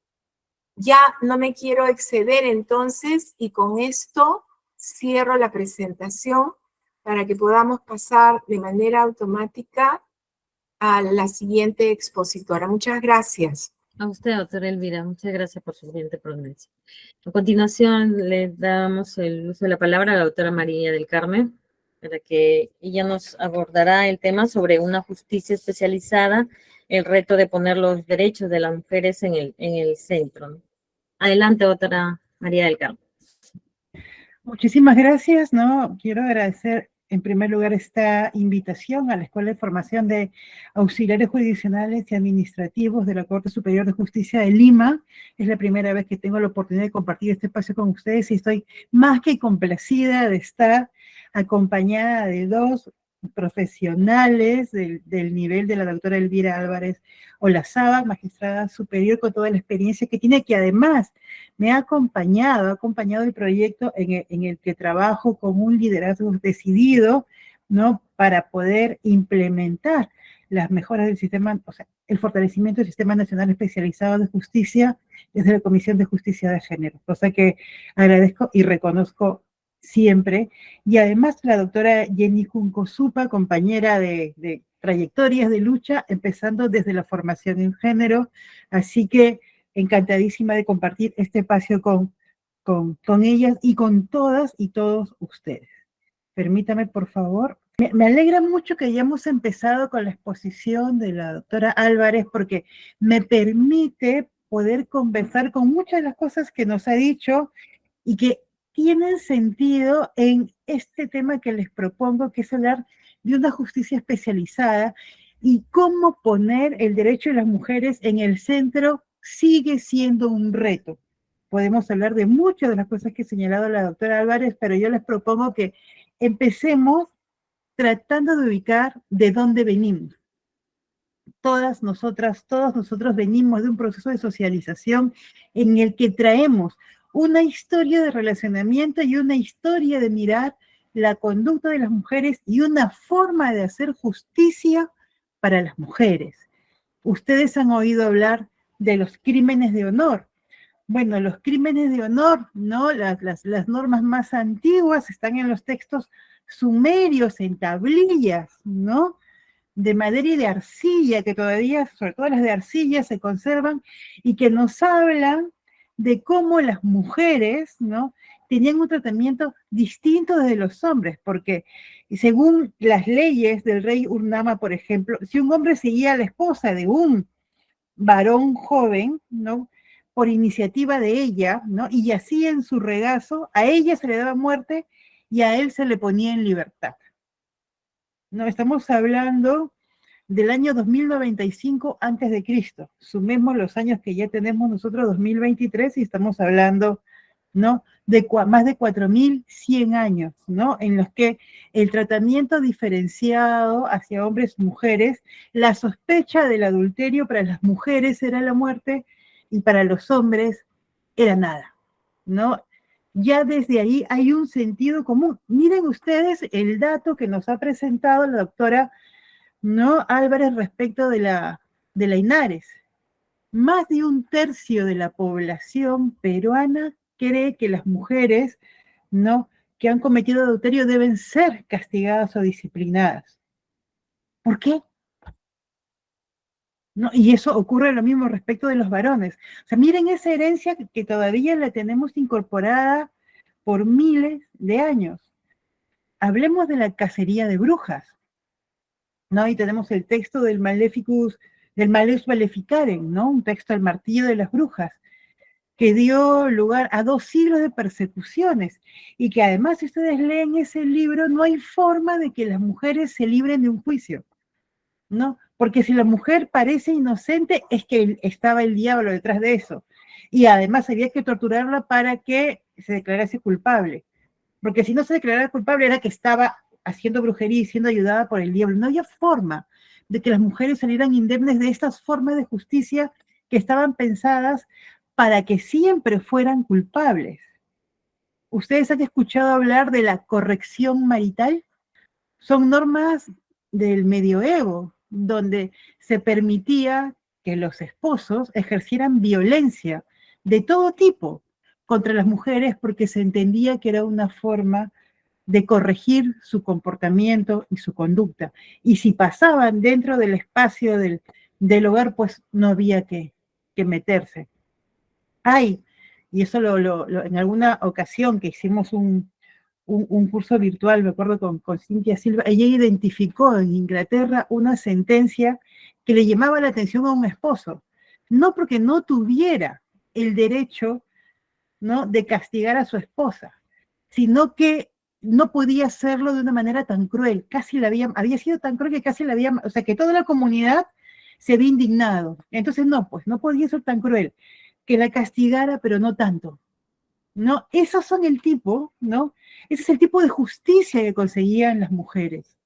Ya no me quiero exceder entonces y con esto cierro la presentación para que podamos pasar de manera automática a la siguiente expositora. Muchas gracias. A usted, doctora Elvira, muchas gracias por su siguiente pronuncia. A continuación, le damos el uso de la palabra a la doctora María del Carmen, para que ella nos abordará el tema sobre una justicia especializada, el reto de poner los derechos de las mujeres en el centro. Adelante, doctora María del Carmen. Muchísimas gracias, ¿no? Quiero agradecer en primer lugar esta invitación a la Escuela de Formación de Auxiliares Jurisdiccionales y Administrativos de la Corte Superior de Justicia de Lima. Es la primera vez que tengo la oportunidad de compartir este espacio con ustedes y estoy más que complacida de estar acompañada de dos profesionales del nivel de la doctora Elvira Álvarez Olazábal, magistrada superior con toda la experiencia que tiene, que además me ha acompañado el proyecto en el que trabajo con un liderazgo decidido, ¿no? Para poder implementar las mejoras del sistema, o sea, el fortalecimiento del Sistema Nacional Especializado de Justicia desde la Comisión de Justicia de Género, cosa que agradezco y reconozco siempre. Y además la doctora Jenny Junco Supa, compañera de trayectorias de lucha, empezando desde la formación en género, así que encantadísima de compartir este espacio con ellas y con todas y todos ustedes. Permítame, por favor. Me alegra mucho que hayamos empezado con la exposición de la doctora Álvarez porque me permite poder conversar con muchas de las cosas que nos ha dicho y que tienen sentido en este tema que les propongo, que es hablar de una justicia especializada y cómo poner el derecho de las mujeres en el centro sigue siendo un reto. Podemos hablar de muchas de las cosas que ha señalado la doctora Álvarez, pero yo les propongo que empecemos tratando de ubicar de dónde venimos. Todas nosotras, todos nosotros venimos de un proceso de socialización en el que traemos una historia de relacionamiento y una historia de mirar la conducta de las mujeres y una forma de hacer justicia para las mujeres. Ustedes han oído hablar de los crímenes de honor. Bueno, los crímenes de honor, ¿no? Las normas más antiguas están en los textos sumerios, en tablillas, ¿no? De madera y de arcilla, que todavía, sobre todo las de arcilla, se conservan y que nos hablan de cómo las mujeres, ¿no? Tenían un tratamiento distinto de los hombres, porque según las leyes del rey Urnama, por ejemplo, si un hombre seguía a la esposa de un varón joven, ¿no? por iniciativa de ella, ¿no? Y así en su regazo, a ella se le daba muerte y a él se le ponía en libertad. No, estamos hablando del año 2095 antes de Cristo. Sumemos los años que ya tenemos nosotros, 2023, y estamos hablando, ¿no? De más de 4100 años, ¿no? En los que el tratamiento diferenciado hacia hombres y mujeres, la sospecha del adulterio para las mujeres era la muerte y para los hombres era nada, ¿no? Ya desde ahí hay un sentido común. Miren ustedes el dato que nos ha presentado la doctora, ¿no?, Álvarez respecto de la INARES. Más de un tercio de la población peruana cree que las mujeres, ¿no?, que han cometido adulterio deben ser castigadas o disciplinadas. ¿Por qué? ¿No? Y eso ocurre lo mismo respecto de los varones. O sea, miren esa herencia que todavía la tenemos incorporada por miles de años. Hablemos de la cacería de brujas, ¿no? Y tenemos el texto del Maleficus, del Malleus Maleficarem, ¿no? Un texto al martillo de las brujas, que dio lugar a 2 siglos de persecuciones, y que además, si ustedes leen ese libro, no hay forma de que las mujeres se libren de un juicio, ¿no? Porque si la mujer parece inocente, es que estaba el diablo detrás de eso. Y además había que torturarla para que se declarase culpable. Porque si no se declarara culpable era que estaba haciendo brujería y siendo ayudada por el diablo. No había forma de que las mujeres salieran indemnes de estas formas de justicia que estaban pensadas para que siempre fueran culpables. ¿Ustedes han escuchado hablar de la corrección marital? Son normas del medioevo, donde se permitía que los esposos ejercieran violencia de todo tipo contra las mujeres porque se entendía que era una forma de corregir su comportamiento y su conducta. Y si pasaban dentro del espacio del hogar, pues no había que meterse. Ay, y eso en alguna ocasión que hicimos un curso virtual, me acuerdo con Cintia Silva, ella identificó en Inglaterra una sentencia que le llamaba la atención a un esposo, no porque no tuviera el derecho, ¿no?, de castigar a su esposa, sino que no podía hacerlo de una manera tan cruel, había sido tan cruel que casi la había, o sea, que toda la comunidad se había indignado. Entonces, no, pues no podía ser tan cruel, que la castigara, pero no tanto. ¿No? Esos son el tipo, ¿no? Ese es el tipo de justicia que conseguían las mujeres,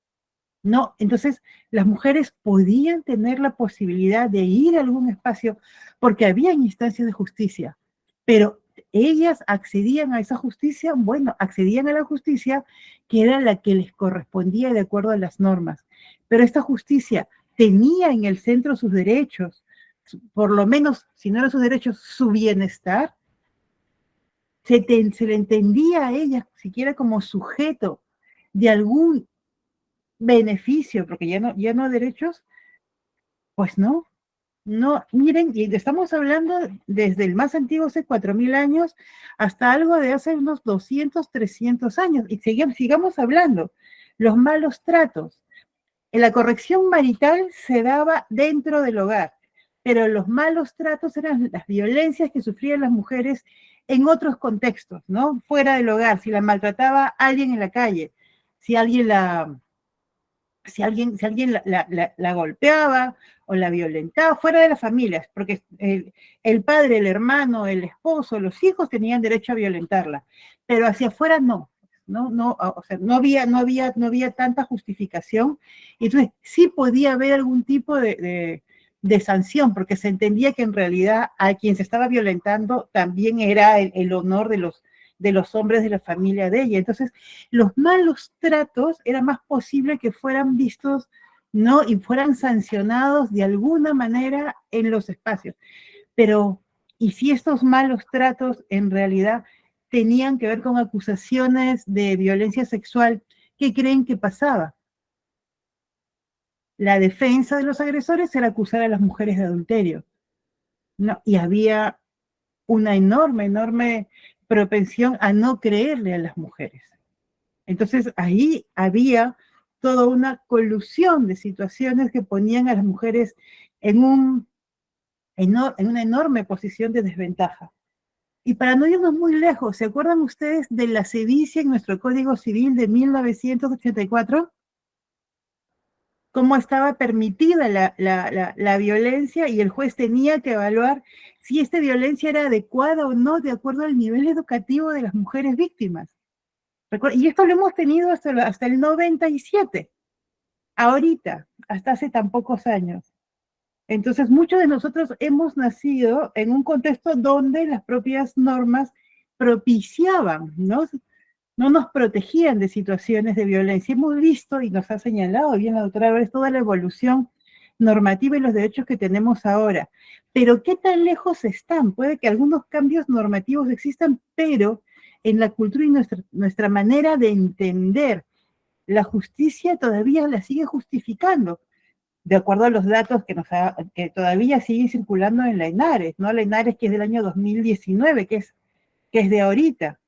¿no? Entonces, las mujeres podían tener la posibilidad de ir a algún espacio porque había instancias de justicia, pero ellas accedían a esa justicia, bueno, accedían a la justicia que era la que les correspondía de acuerdo a las normas, pero esta justicia tenía en el centro sus derechos, por lo menos, si no eran sus derechos, su bienestar. Se le entendía a ella siquiera como sujeto de algún beneficio, porque ya no derechos, pues no. No, miren, y estamos hablando desde el más antiguo, hace 4000 años, hasta algo de hace unos 200, 300 años, y sigamos hablando. Los malos tratos. La corrección marital se daba dentro del hogar, pero los malos tratos eran las violencias que sufrían las mujeres en otros contextos, ¿no? Fuera del hogar, si la maltrataba alguien en la calle, si alguien la golpeaba o la violentaba, fuera de las familias, porque el padre, el hermano, el esposo, los hijos tenían derecho a violentarla, pero hacia afuera no. No, o sea, no había tanta justificación, y entonces sí podía haber algún tipo de sanción, porque se entendía que en realidad a quien se estaba violentando también era el honor de los hombres de la familia de ella. Entonces, los malos tratos era más posible que fueran vistos, ¿no?, y fueran sancionados de alguna manera en los espacios. Pero, ¿y si estos malos tratos en realidad tenían que ver con acusaciones de violencia sexual? ¿Qué creen que pasaba? La defensa de los agresores era acusar a las mujeres de adulterio, ¿no? Y había una enorme propensión a no creerle a las mujeres. Entonces ahí había toda una colusión de situaciones que ponían a las mujeres en en una enorme posición de desventaja. Y para no irnos muy lejos, ¿se acuerdan ustedes de la sevicia en nuestro Código Civil de 1984? Cómo estaba permitida la violencia y el juez tenía que evaluar si esta violencia era adecuada o no de acuerdo al nivel educativo de las mujeres víctimas. Y esto lo hemos tenido hasta el 97, ahorita, hasta hace tan pocos años. Entonces, muchos de nosotros hemos nacido en un contexto donde las propias normas propiciaban, ¿no? No nos protegían de situaciones de violencia. Hemos visto, y nos ha señalado bien la doctora Álvarez, toda la evolución normativa y los derechos que tenemos ahora. Pero ¿qué tan lejos están? Puede que algunos cambios normativos existan, pero en la cultura y nuestra manera de entender la justicia todavía la sigue justificando, de acuerdo a los datos que todavía siguen circulando en la ENARES, ¿no? La ENARES que es del año 2019, que es de ahorita.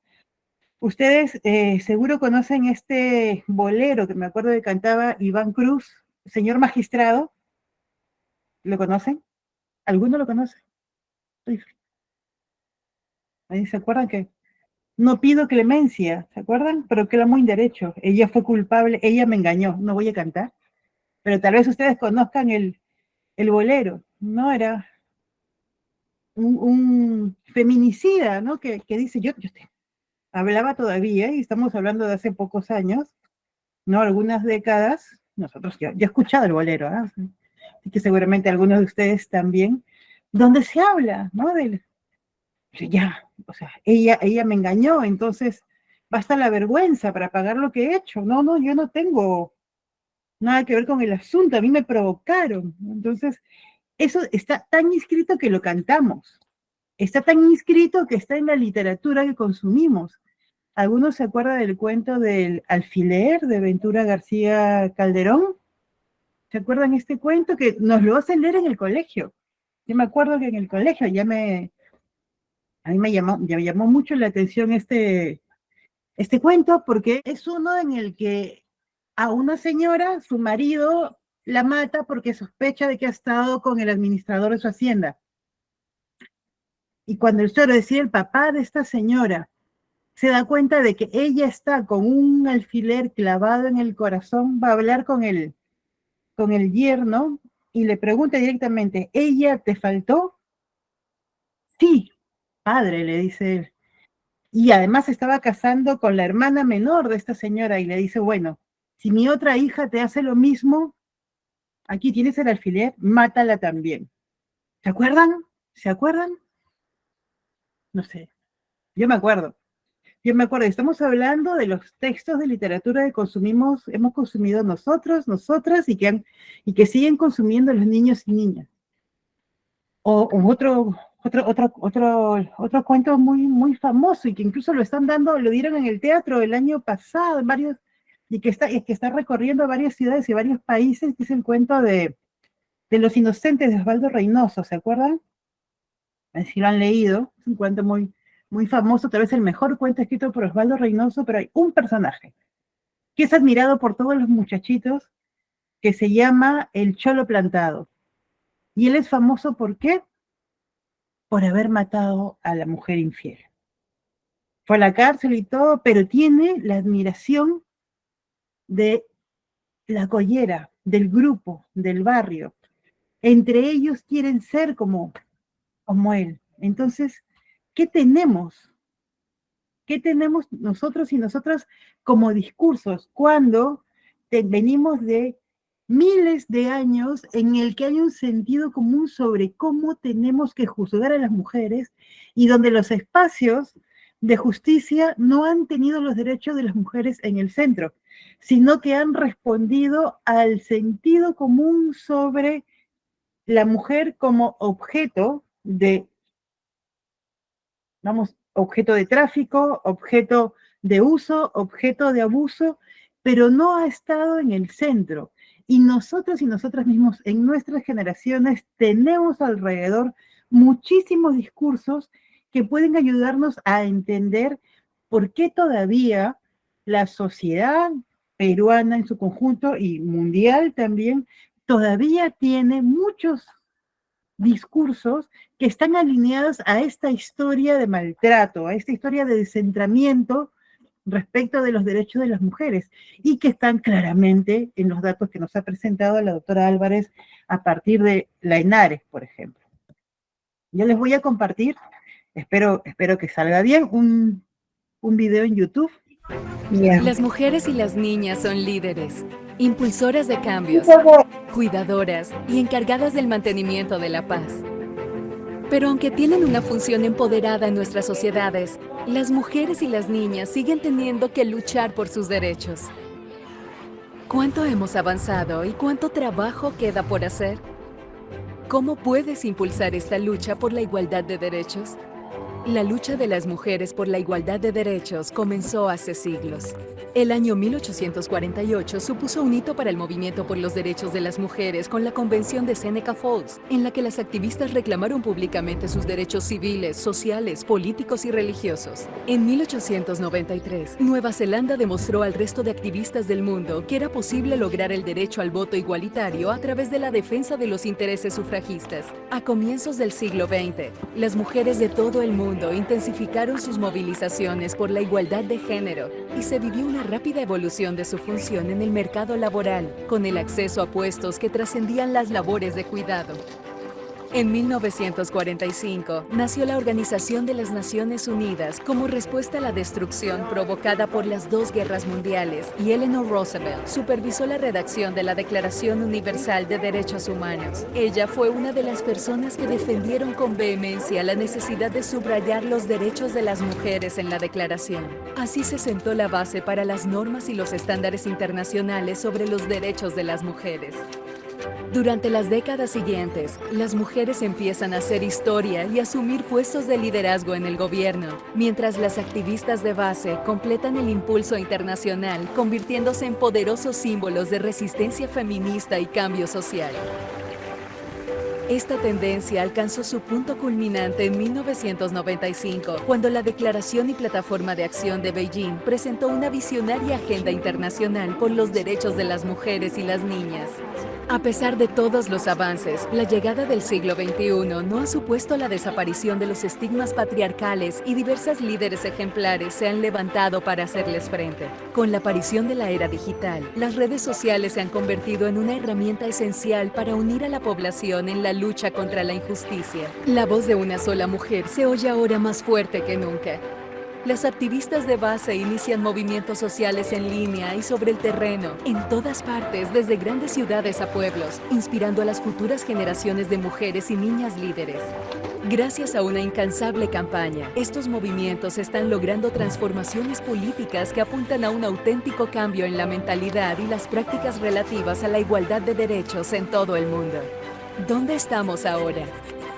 Ustedes seguro conocen este bolero que me acuerdo que cantaba Iván Cruz, Señor Magistrado. ¿Lo conocen? ¿Alguno lo conoce? Ahí se acuerdan que no pido clemencia, ¿se acuerdan? Pero que era muy derecho. Ella fue culpable, ella me engañó. No voy a cantar, pero tal vez ustedes conozcan el bolero, ¿no? Era un feminicida, ¿no? Que dice, yo hablaba todavía, y estamos hablando de hace pocos años, ¿no? Algunas décadas, yo he escuchado el bolero, ¿eh? Así que seguramente algunos de ustedes también, donde se habla, ¿no? O sea, ella me engañó, entonces basta la vergüenza para pagar lo que he hecho. No, yo no tengo nada que ver con el asunto, a mí me provocaron. Entonces, eso está tan inscrito que lo cantamos, está tan inscrito que está en la literatura que consumimos. ¿Algunos se acuerdan del cuento del alfiler de Ventura García Calderón? ¿Se acuerdan este cuento que nos lo hacen leer en el colegio? Yo me acuerdo que en el colegio a mí me llamó mucho la atención este cuento, porque es uno en el que a una señora, su marido la mata porque sospecha de que ha estado con el administrador de su hacienda. Y cuando el suegro decide, el papá de esta señora se da cuenta de que ella está con un alfiler clavado en el corazón, va a hablar con el yerno y le pregunta directamente, ¿ella te faltó? Sí, padre, le dice él. Y además estaba casando con la hermana menor de esta señora y le dice, bueno, si mi otra hija te hace lo mismo, aquí tienes el alfiler, mátala también. ¿Se acuerdan? ¿Se acuerdan? No sé, yo me acuerdo. Estamos hablando de los textos de literatura que hemos consumido nosotros, nosotras, y que siguen consumiendo los niños y niñas. O otro cuento muy famoso, y que incluso lo dieron en el teatro el año pasado, y que está recorriendo varias ciudades y varios países, que es el cuento de Los Inocentes de Osvaldo Reynoso, ¿se acuerdan? Si lo han leído, es un cuento muy famoso, tal vez el mejor cuento escrito por Osvaldo Reynoso, pero hay un personaje que es admirado por todos los muchachitos, que se llama el Cholo Plantado. Y él es famoso, ¿por qué? Por haber matado a la mujer infiel. Fue a la cárcel y todo, pero tiene la admiración de la collera, del grupo, del barrio. Entre ellos quieren ser como él. Entonces, ¿qué tenemos? ¿Qué tenemos nosotros y nosotras como discursos cuando venimos de miles de años en el que hay un sentido común sobre cómo tenemos que juzgar a las mujeres y donde los espacios de justicia no han tenido los derechos de las mujeres en el centro, sino que han respondido al sentido común sobre la mujer como objeto de objeto de tráfico, objeto de uso, objeto de abuso, pero no ha estado en el centro. Y nosotros y nosotras mismos en nuestras generaciones tenemos alrededor muchísimos discursos que pueden ayudarnos a entender por qué todavía la sociedad peruana en su conjunto y mundial también todavía tiene muchos discursos que están alineados a esta historia de maltrato, a esta historia de descentramiento respecto de los derechos de las mujeres y que están claramente en los datos que nos ha presentado la doctora Álvarez a partir de la ENARES, por ejemplo. Yo les voy a compartir, espero que salga bien, un video en YouTube. Las mujeres y las niñas son líderes, impulsoras de cambios, cuidadoras y encargadas del mantenimiento de la paz. Pero aunque tienen una función empoderada en nuestras sociedades, las mujeres y las niñas siguen teniendo que luchar por sus derechos. ¿Cuánto hemos avanzado y cuánto trabajo queda por hacer? ¿Cómo puedes impulsar esta lucha por la igualdad de derechos? La lucha de las mujeres por la igualdad de derechos comenzó hace siglos. El año 1848 supuso un hito para el movimiento por los derechos de las mujeres con la Convención de Seneca Falls, en la que las activistas reclamaron públicamente sus derechos civiles, sociales, políticos y religiosos. En 1893, Nueva Zelanda demostró al resto de activistas del mundo que era posible lograr el derecho al voto igualitario a través de la defensa de los intereses sufragistas. A comienzos del siglo XX, las mujeres de todo el mundo intensificaron sus movilizaciones por la igualdad de género y se vivió una rápida evolución de su función en el mercado laboral, con el acceso a puestos que trascendían las labores de cuidado. En 1945 nació la Organización de las Naciones Unidas como respuesta a la destrucción provocada por las dos guerras mundiales, y Eleanor Roosevelt supervisó la redacción de la Declaración Universal de Derechos Humanos. Ella fue una de las personas que defendieron con vehemencia la necesidad de subrayar los derechos de las mujeres en la declaración. Así se sentó la base para las normas y los estándares internacionales sobre los derechos de las mujeres. Durante las décadas siguientes, las mujeres empiezan a hacer historia y asumir puestos de liderazgo en el gobierno, mientras las activistas de base completan el impulso internacional, convirtiéndose en poderosos símbolos de resistencia feminista y cambio social. Esta tendencia alcanzó su punto culminante en 1995, cuando la Declaración y Plataforma de Acción de Beijing presentó una visionaria agenda internacional por los derechos de las mujeres y las niñas. A pesar de todos los avances, la llegada del siglo XXI no ha supuesto la desaparición de los estigmas patriarcales y diversas líderes ejemplares se han levantado para hacerles frente. Con la aparición de la era digital, las redes sociales se han convertido en una herramienta esencial para unir a la población en la lucha contra la injusticia. La voz de una sola mujer se oye ahora más fuerte que nunca. Las activistas de base inician movimientos sociales en línea y sobre el terreno, en todas partes, desde grandes ciudades a pueblos, inspirando a las futuras generaciones de mujeres y niñas líderes. Gracias a una incansable campaña, estos movimientos están logrando transformaciones políticas que apuntan a un auténtico cambio en la mentalidad y las prácticas relativas a la igualdad de derechos en todo el mundo. ¿Dónde estamos ahora?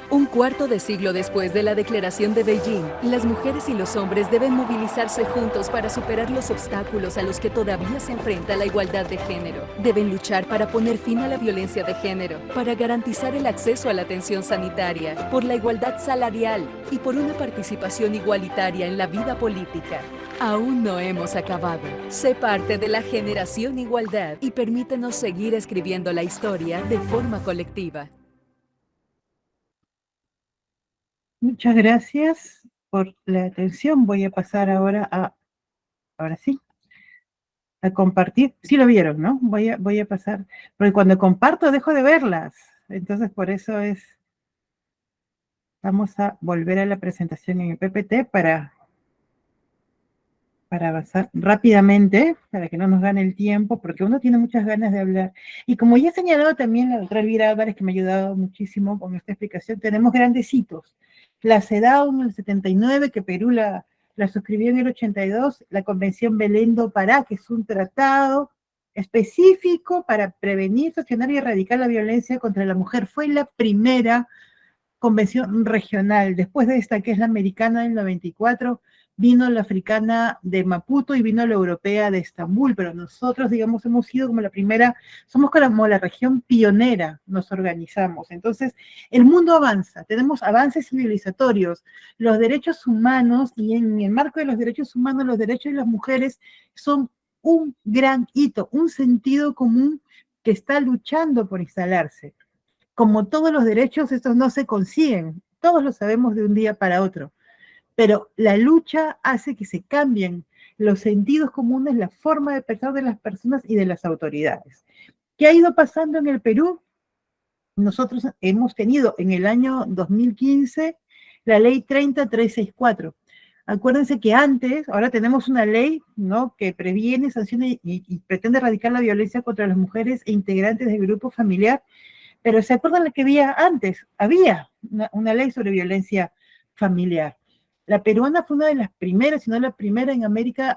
Un cuarto de siglo después de la Declaración de Beijing, las mujeres y los hombres deben movilizarse juntos para superar los obstáculos a los que todavía se enfrenta la igualdad de género. Deben luchar para poner fin a la violencia de género, para garantizar el acceso a la atención sanitaria, por la igualdad salarial y por una participación igualitaria en la vida política. Aún no hemos acabado. Sé parte de la generación Igualdad y permítenos seguir escribiendo la historia de forma colectiva. Muchas gracias por la atención. Voy a pasar ahora sí, a compartir. Sí lo vieron, ¿no? Voy a pasar, porque cuando comparto dejo de verlas. Entonces, por eso vamos a volver a la presentación en el PPT para avanzar rápidamente, para que no nos gane el tiempo, porque uno tiene muchas ganas de hablar. Y como ya he señalado también la doctora Elvira Álvarez, que me ha ayudado muchísimo con esta explicación, tenemos grandes hitos. La CEDAW en el 79, que Perú la suscribió en el 82, la Convención Belén do Pará, que es un tratado específico para prevenir, sancionar y erradicar la violencia contra la mujer. Fue la primera convención regional. Después de esta, que es la americana del 94, vino la africana de Maputo y vino la europea de Estambul, pero nosotros, digamos, hemos sido como la primera, somos como la región pionera, nos organizamos. Entonces, el mundo avanza, tenemos avances civilizatorios, los derechos humanos, y en el marco de los derechos humanos, los derechos de las mujeres son un gran hito, un sentido común que está luchando por instalarse. como todos los derechos, estos no se consiguen, todos lo sabemos de un día para otro, pero la lucha hace que se cambien los sentidos comunes, la forma de pensar de las personas y de las autoridades. ¿Qué ha ido pasando en el Perú? Nosotros hemos tenido en el año 2015 la ley 30364. Acuérdense que antes, ahora tenemos una ley, ¿no?, que previene, sanciona y pretende erradicar la violencia contra las mujeres e integrantes del grupo familiar, pero ¿se acuerdan lo que había antes? Había una ley sobre violencia familiar. La peruana fue una de las primeras, si no la primera en América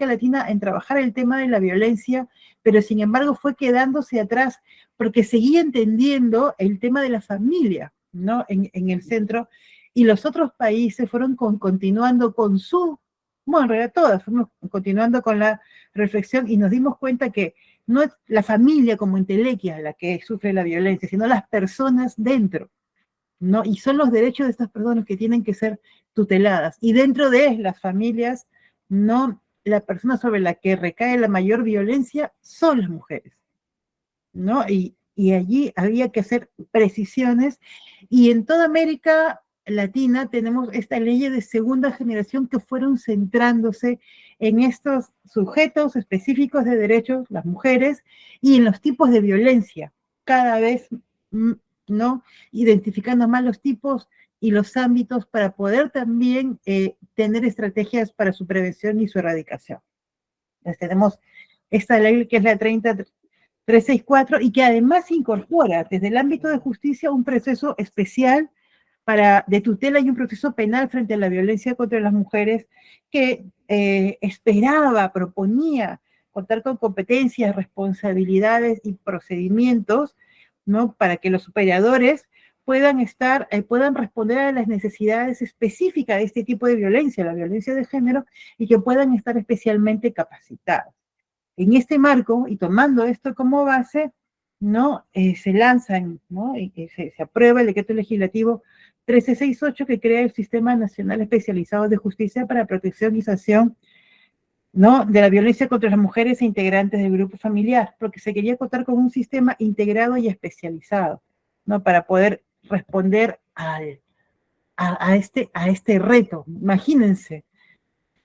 Latina en trabajar el tema de la violencia, pero sin embargo fue quedándose atrás porque seguía entendiendo el tema de la familia, ¿no?, en el centro, y los otros países fueron continuando con su, bueno, en realidad todas, fuimos continuando con la reflexión y nos dimos cuenta que no es la familia como entelequia la que sufre la violencia, sino las personas dentro, ¿no? Y son los derechos de estas personas que tienen que ser tuteladas. Y dentro de las familias, no, la persona sobre la que recae la mayor violencia son las mujeres, ¿no? Y allí había que hacer precisiones, y en toda América Latina tenemos esta ley de segunda generación que fueron centrándose en estos sujetos específicos de derechos, las mujeres, y en los tipos de violencia, cada vez, ¿no?, identificando más los tipos y los ámbitos para poder también tener estrategias para su prevención y su erradicación. Entonces tenemos esta ley que es la 364 y que además incorpora desde el ámbito de justicia un proceso especial de tutela y un proceso penal frente a la violencia contra las mujeres que proponía contar con competencias, responsabilidades y procedimientos, ¿no?, para que los superadores puedan responder a las necesidades específicas de este tipo de violencia, la violencia de género, y que puedan estar especialmente capacitados. En este marco, y tomando esto como base, ¿no?, se lanzan, ¿no?, y se aprueba el decreto legislativo 1368 que crea el Sistema Nacional Especializado de Justicia para Protección y Sanción, ¿no?, de la violencia contra las mujeres e integrantes del grupo familiar, porque se quería contar con un sistema integrado y especializado, ¿no?, para poder responder a este reto. Imagínense,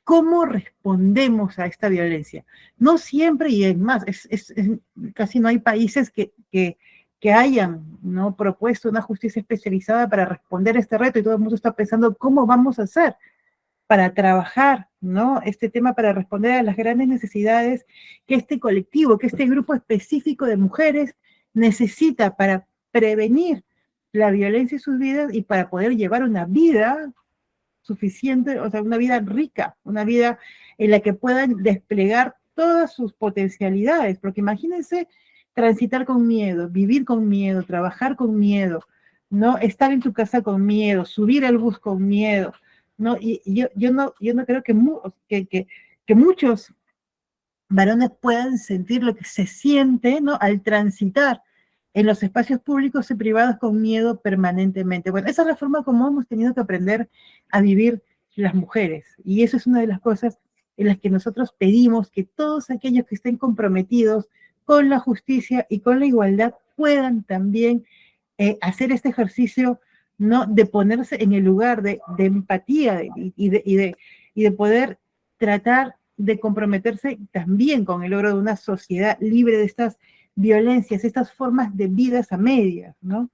¿cómo respondemos a esta violencia? No siempre, y es más, casi no hay países que hayan, ¿no?, propuesto una justicia especializada para responder a este reto, y todo el mundo está pensando cómo vamos a hacer para trabajar, ¿no?, este tema, para responder a las grandes necesidades que este colectivo, que este grupo específico de mujeres necesita para prevenir la violencia en sus vidas y para poder llevar una vida suficiente, o sea, una vida rica, una vida en la que puedan desplegar todas sus potencialidades, porque imagínense transitar con miedo, vivir con miedo, trabajar con miedo, ¿no?, estar en tu casa con miedo, subir al bus con miedo, ¿no? Y yo no creo que muchos varones puedan sentir lo que se siente, ¿no?, al transitar en los espacios públicos y privados con miedo permanentemente. Bueno, esa es la forma como hemos tenido que aprender a vivir las mujeres, y eso es una de las cosas en las que nosotros pedimos que todos aquellos que estén comprometidos con la justicia y con la igualdad puedan también hacer este ejercicio, ¿no?, de ponerse en el lugar de empatía y de poder tratar de comprometerse también con el logro de una sociedad libre de estas violencias, estas formas de vidas a medias, ¿no?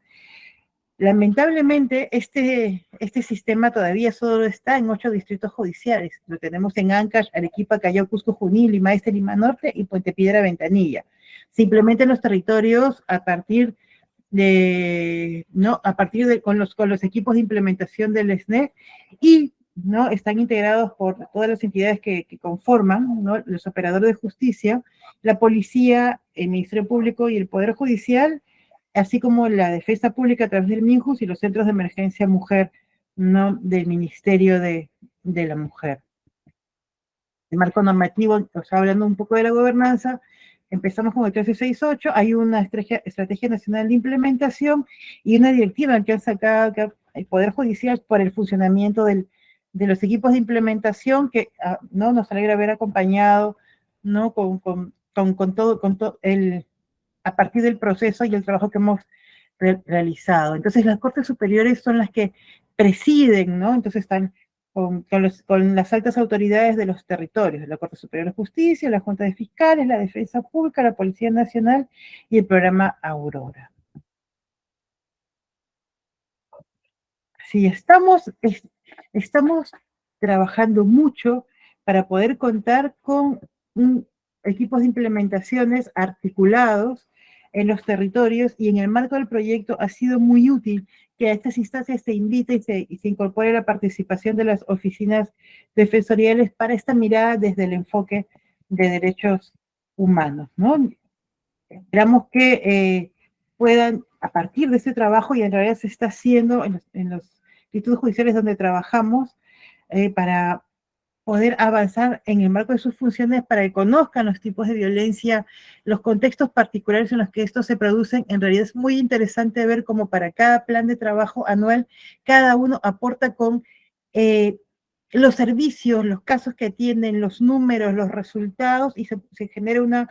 Lamentablemente, este sistema todavía solo está en 8 distritos judiciales. Lo tenemos en Ancash, Arequipa, Callao, Cusco, Junín, Lima Este, Lima Norte y Puente Piedra, Ventanilla. Simplemente en los territorios a partir de con los equipos de implementación del SNE, y ¿no?, están integrados por todas las entidades que conforman, ¿no?, los operadores de justicia, la policía, el Ministerio Público y el Poder Judicial, así como la Defensa Pública a través del MINJUS y los centros de emergencia mujer, ¿no?, del Ministerio de la Mujer. El marco normativo, o sea, hablando un poco de la gobernanza, empezamos con el 1368, hay una estrategia nacional de implementación y una directiva que han sacado el Poder Judicial por el funcionamiento de los equipos de implementación, que ¿no?, nos alegra haber acompañado, ¿no?, con todo a partir del proceso y el trabajo que hemos realizado. Entonces las Cortes Superiores son las que presiden, ¿no? Entonces están con las altas autoridades de los territorios, la Corte Superior de Justicia, la Junta de Fiscales, la Defensa Pública, la Policía Nacional y el programa Aurora. Sí, estamos trabajando mucho para poder contar con equipos de implementaciones articulados en los territorios, y en el marco del proyecto ha sido muy útil que a estas instancias se invite y se incorpore la participación de las oficinas defensoriales para esta mirada desde el enfoque de derechos humanos, ¿no? Esperamos que puedan, a partir de este trabajo, y en realidad se está haciendo en los institutos judiciales donde trabajamos, para poder avanzar en el marco de sus funciones, para que conozcan los tipos de violencia, los contextos particulares en los que estos se producen. En realidad es muy interesante ver cómo para cada plan de trabajo anual, cada uno aporta con los servicios, los casos que atienden, los números, los resultados, y se genera una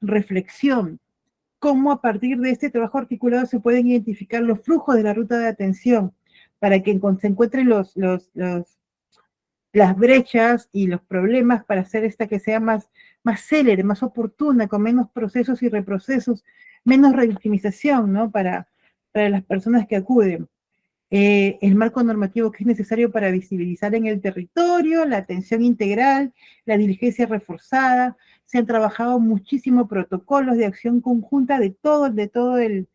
reflexión. Cómo a partir de este trabajo articulado se pueden identificar los flujos de la ruta de atención para que se encuentren las brechas y los problemas para hacer esta que sea más célere, más oportuna, con menos procesos y reprocesos, menos revictimización, ¿no? Para las personas que acuden. El marco normativo que es necesario para visibilizar en el territorio, la atención integral, la diligencia reforzada. Se han trabajado muchísimo protocolos de acción conjunta de todo el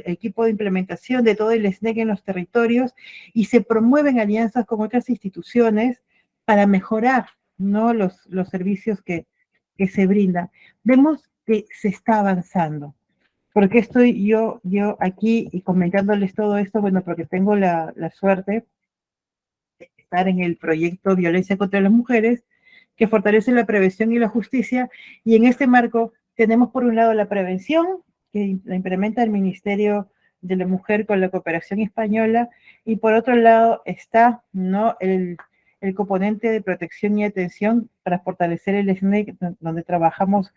equipo de implementación, de todo el SNEC en los territorios, y se promueven alianzas con otras instituciones para mejorar, ¿no?, los servicios que se brindan. Vemos que se está avanzando. ¿Por qué estoy yo aquí y comentándoles todo esto? Bueno, porque tengo la suerte de estar en el proyecto Violencia contra las Mujeres, que fortalece la prevención y la justicia, y en este marco tenemos por un lado la prevención, que la implementa el Ministerio de la Mujer con la cooperación española, y por otro lado está, ¿no?, el componente de protección y atención para fortalecer el SNEC, donde trabajamos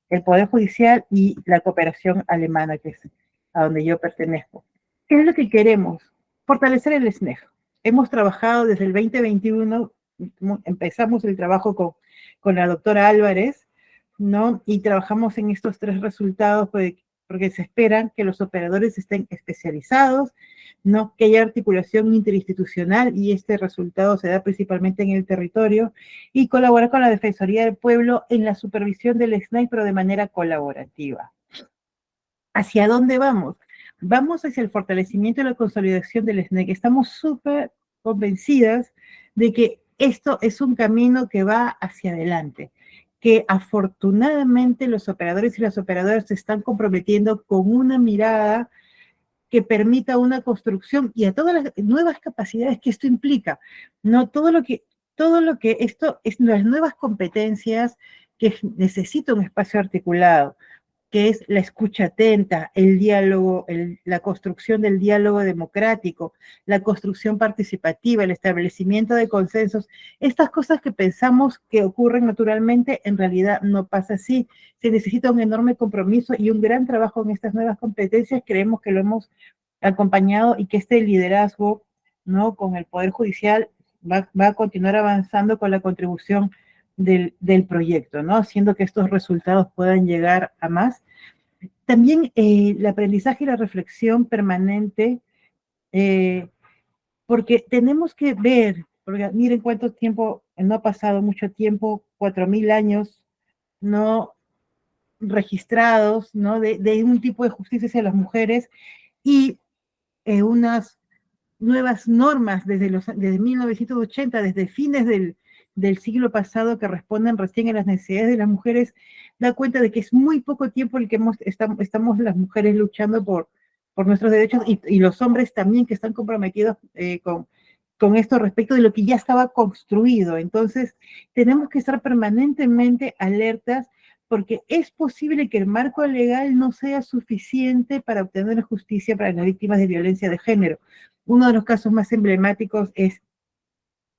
el Poder Judicial y la cooperación alemana, que es a donde yo pertenezco. ¿Qué es lo que queremos? Fortalecer el SNEG. Hemos trabajado desde el 2021, empezamos el trabajo con la doctora Álvarez, ¿no? Y trabajamos en estos 3 resultados porque se esperan que los operadores estén especializados, ¿no?, que haya articulación interinstitucional, y este resultado se da principalmente en el territorio, y colaborar con la Defensoría del Pueblo en la supervisión del SNAI, pero de manera colaborativa. ¿Hacia dónde vamos? Vamos hacia el fortalecimiento y la consolidación del SNEC. Estamos súper convencidas de que esto es un camino que va hacia adelante, que afortunadamente los operadores y las operadoras se están comprometiendo con una mirada que permita una construcción y a todas las nuevas capacidades que esto implica, ¿no? Todo lo que esto es, las nuevas competencias que necesita un espacio articulado, que es la escucha atenta, el diálogo, la construcción del diálogo democrático, la construcción participativa, el establecimiento de consensos. Estas cosas que pensamos que ocurren naturalmente, en realidad no pasa así. Se necesita un enorme compromiso y un gran trabajo en estas nuevas competencias. Creemos que lo hemos acompañado y que este liderazgo, ¿no?, con el Poder Judicial va a continuar avanzando con la contribución del proyecto, ¿no?, haciendo que estos resultados puedan llegar a más. También el aprendizaje y la reflexión permanente, porque tenemos que ver, porque miren cuánto tiempo, no ha pasado mucho tiempo, 4.000 años, ¿no?, registrados, ¿no?, de un tipo de justicia hacia las mujeres, y unas nuevas normas desde 1980, desde fines del siglo pasado, que responden recién a las necesidades de las mujeres, da cuenta de que es muy poco tiempo el que estamos las mujeres luchando por nuestros derechos, y los hombres también, que están comprometidos con esto respecto de lo que ya estaba construido. Entonces, tenemos que estar permanentemente alertas, porque es posible que el marco legal no sea suficiente para obtener justicia para las víctimas de violencia de género. Uno de los casos más emblemáticos es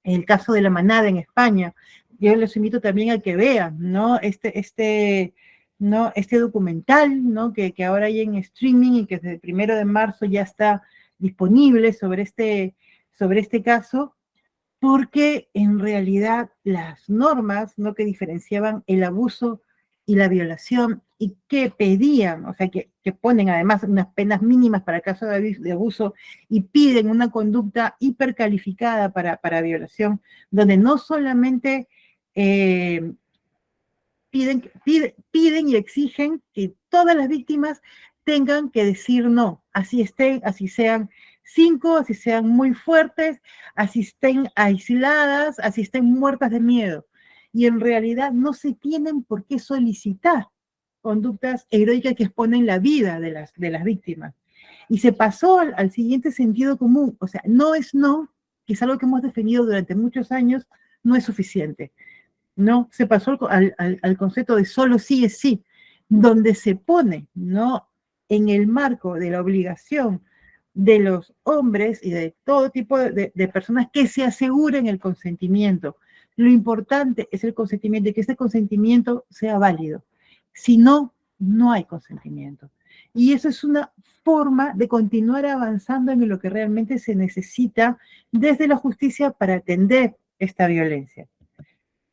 el caso de La Manada en España. Yo les invito también a que vean, ¿no?, este ¿no? Este documental, ¿no? Que ahora hay en streaming y que desde el 1 de marzo ya está disponible sobre este caso, porque en realidad las normas, ¿no? Que diferenciaban el abuso y la violación y que pedían, o sea, que ponen además unas penas mínimas para el caso de abuso y piden una conducta hipercalificada para violación, donde no solamente piden y exigen que todas las víctimas tengan que decir no, así estén, así sean 5, así sean muy fuertes, así estén aisladas, así estén muertas de miedo. Y en realidad no se tienen por qué solicitar conductas heroicas que exponen la vida de las víctimas. Y se pasó al siguiente sentido común, o sea, no es no, que es algo que hemos defendido durante muchos años, no es suficiente. ¿No? Se pasó al concepto de solo sí es sí, donde se pone, ¿no? En el marco de la obligación de los hombres y de todo tipo de personas que se aseguren el consentimiento. Lo importante es el consentimiento y que ese consentimiento sea válido. Si no, no hay consentimiento. Y eso es una forma de continuar avanzando en lo que realmente se necesita desde la justicia para atender esta violencia.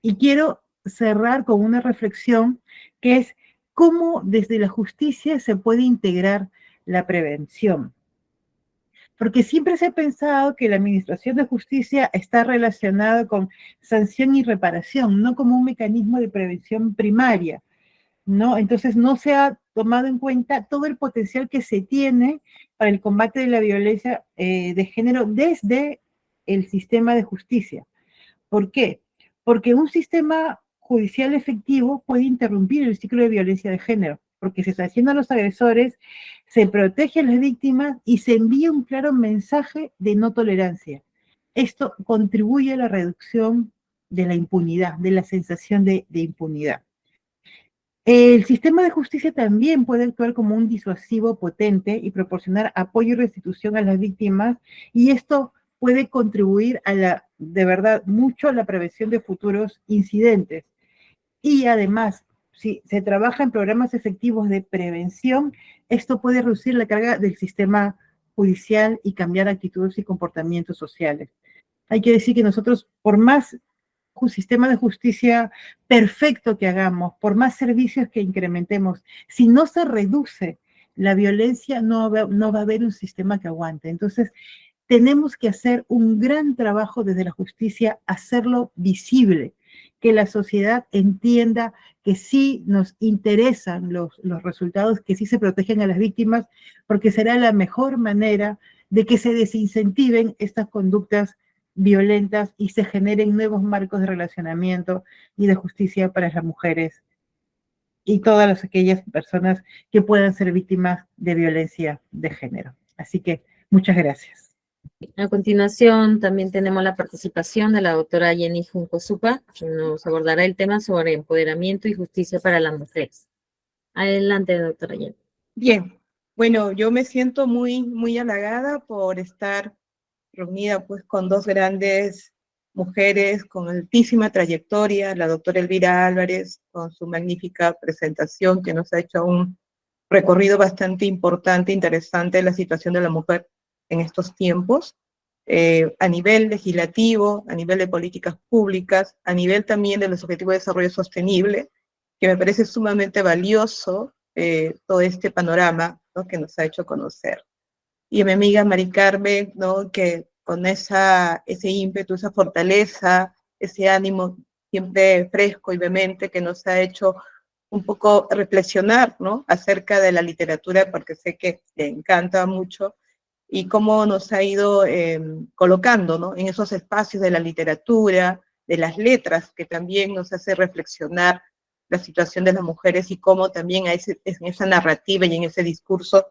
Y quiero cerrar con una reflexión que es cómo desde la justicia se puede integrar la prevención. Porque siempre se ha pensado que la administración de justicia está relacionada con sanción y reparación, no como un mecanismo de prevención primaria, ¿no? Entonces no se ha tomado en cuenta todo el potencial que se tiene para el combate de la violencia de género desde el sistema de justicia. ¿Por qué? Porque un sistema judicial efectivo puede interrumpir el ciclo de violencia de género, porque se sancionan a los agresores, se protege a las víctimas y se envía un claro mensaje de no tolerancia. Esto contribuye a la reducción de la impunidad, de la sensación de impunidad. El sistema de justicia también puede actuar como un disuasivo potente y proporcionar apoyo y restitución a las víctimas, y esto puede contribuir de verdad, mucho a la prevención de futuros incidentes. Y además, si se trabaja en programas efectivos de prevención, esto puede reducir la carga del sistema judicial y cambiar actitudes y comportamientos sociales. Hay que decir que nosotros, por más un sistema de justicia perfecto que hagamos, por más servicios que incrementemos, si no se reduce la violencia, no va a haber un sistema que aguante. Entonces, tenemos que hacer un gran trabajo desde la justicia, hacerlo visible, que la sociedad entienda que sí nos interesan los resultados, que sí se protegen a las víctimas, porque será la mejor manera de que se desincentiven estas conductas violentas y se generen nuevos marcos de relacionamiento y de justicia para las mujeres y todas aquellas personas que puedan ser víctimas de violencia de género. Así que muchas gracias. A continuación, también tenemos la participación de la doctora Jenny Junco Supa, que nos abordará el tema sobre empoderamiento y justicia para las mujeres. Adelante, doctora Jenny. Bien, bueno, yo me siento muy halagada por estar reunida pues con dos grandes mujeres con altísima trayectoria, la doctora Elvira Álvarez, con su magnífica presentación que nos ha hecho un recorrido bastante importante, interesante de la situación de la mujer en estos tiempos, a nivel legislativo, a nivel de políticas públicas, a nivel también de los Objetivos de Desarrollo Sostenible, que me parece sumamente valioso todo este panorama, ¿no?, que nos ha hecho conocer. Y a mi amiga Mari Carmen, ¿no?, que con ese ímpetu, esa fortaleza, ese ánimo siempre fresco y vehemente que nos ha hecho un poco reflexionar, ¿no?, acerca de la literatura, porque sé que le encanta mucho, y cómo nos ha ido colocando, ¿no?, en esos espacios de la literatura, de las letras, que también nos hace reflexionar la situación de las mujeres y cómo también en esa narrativa y en ese discurso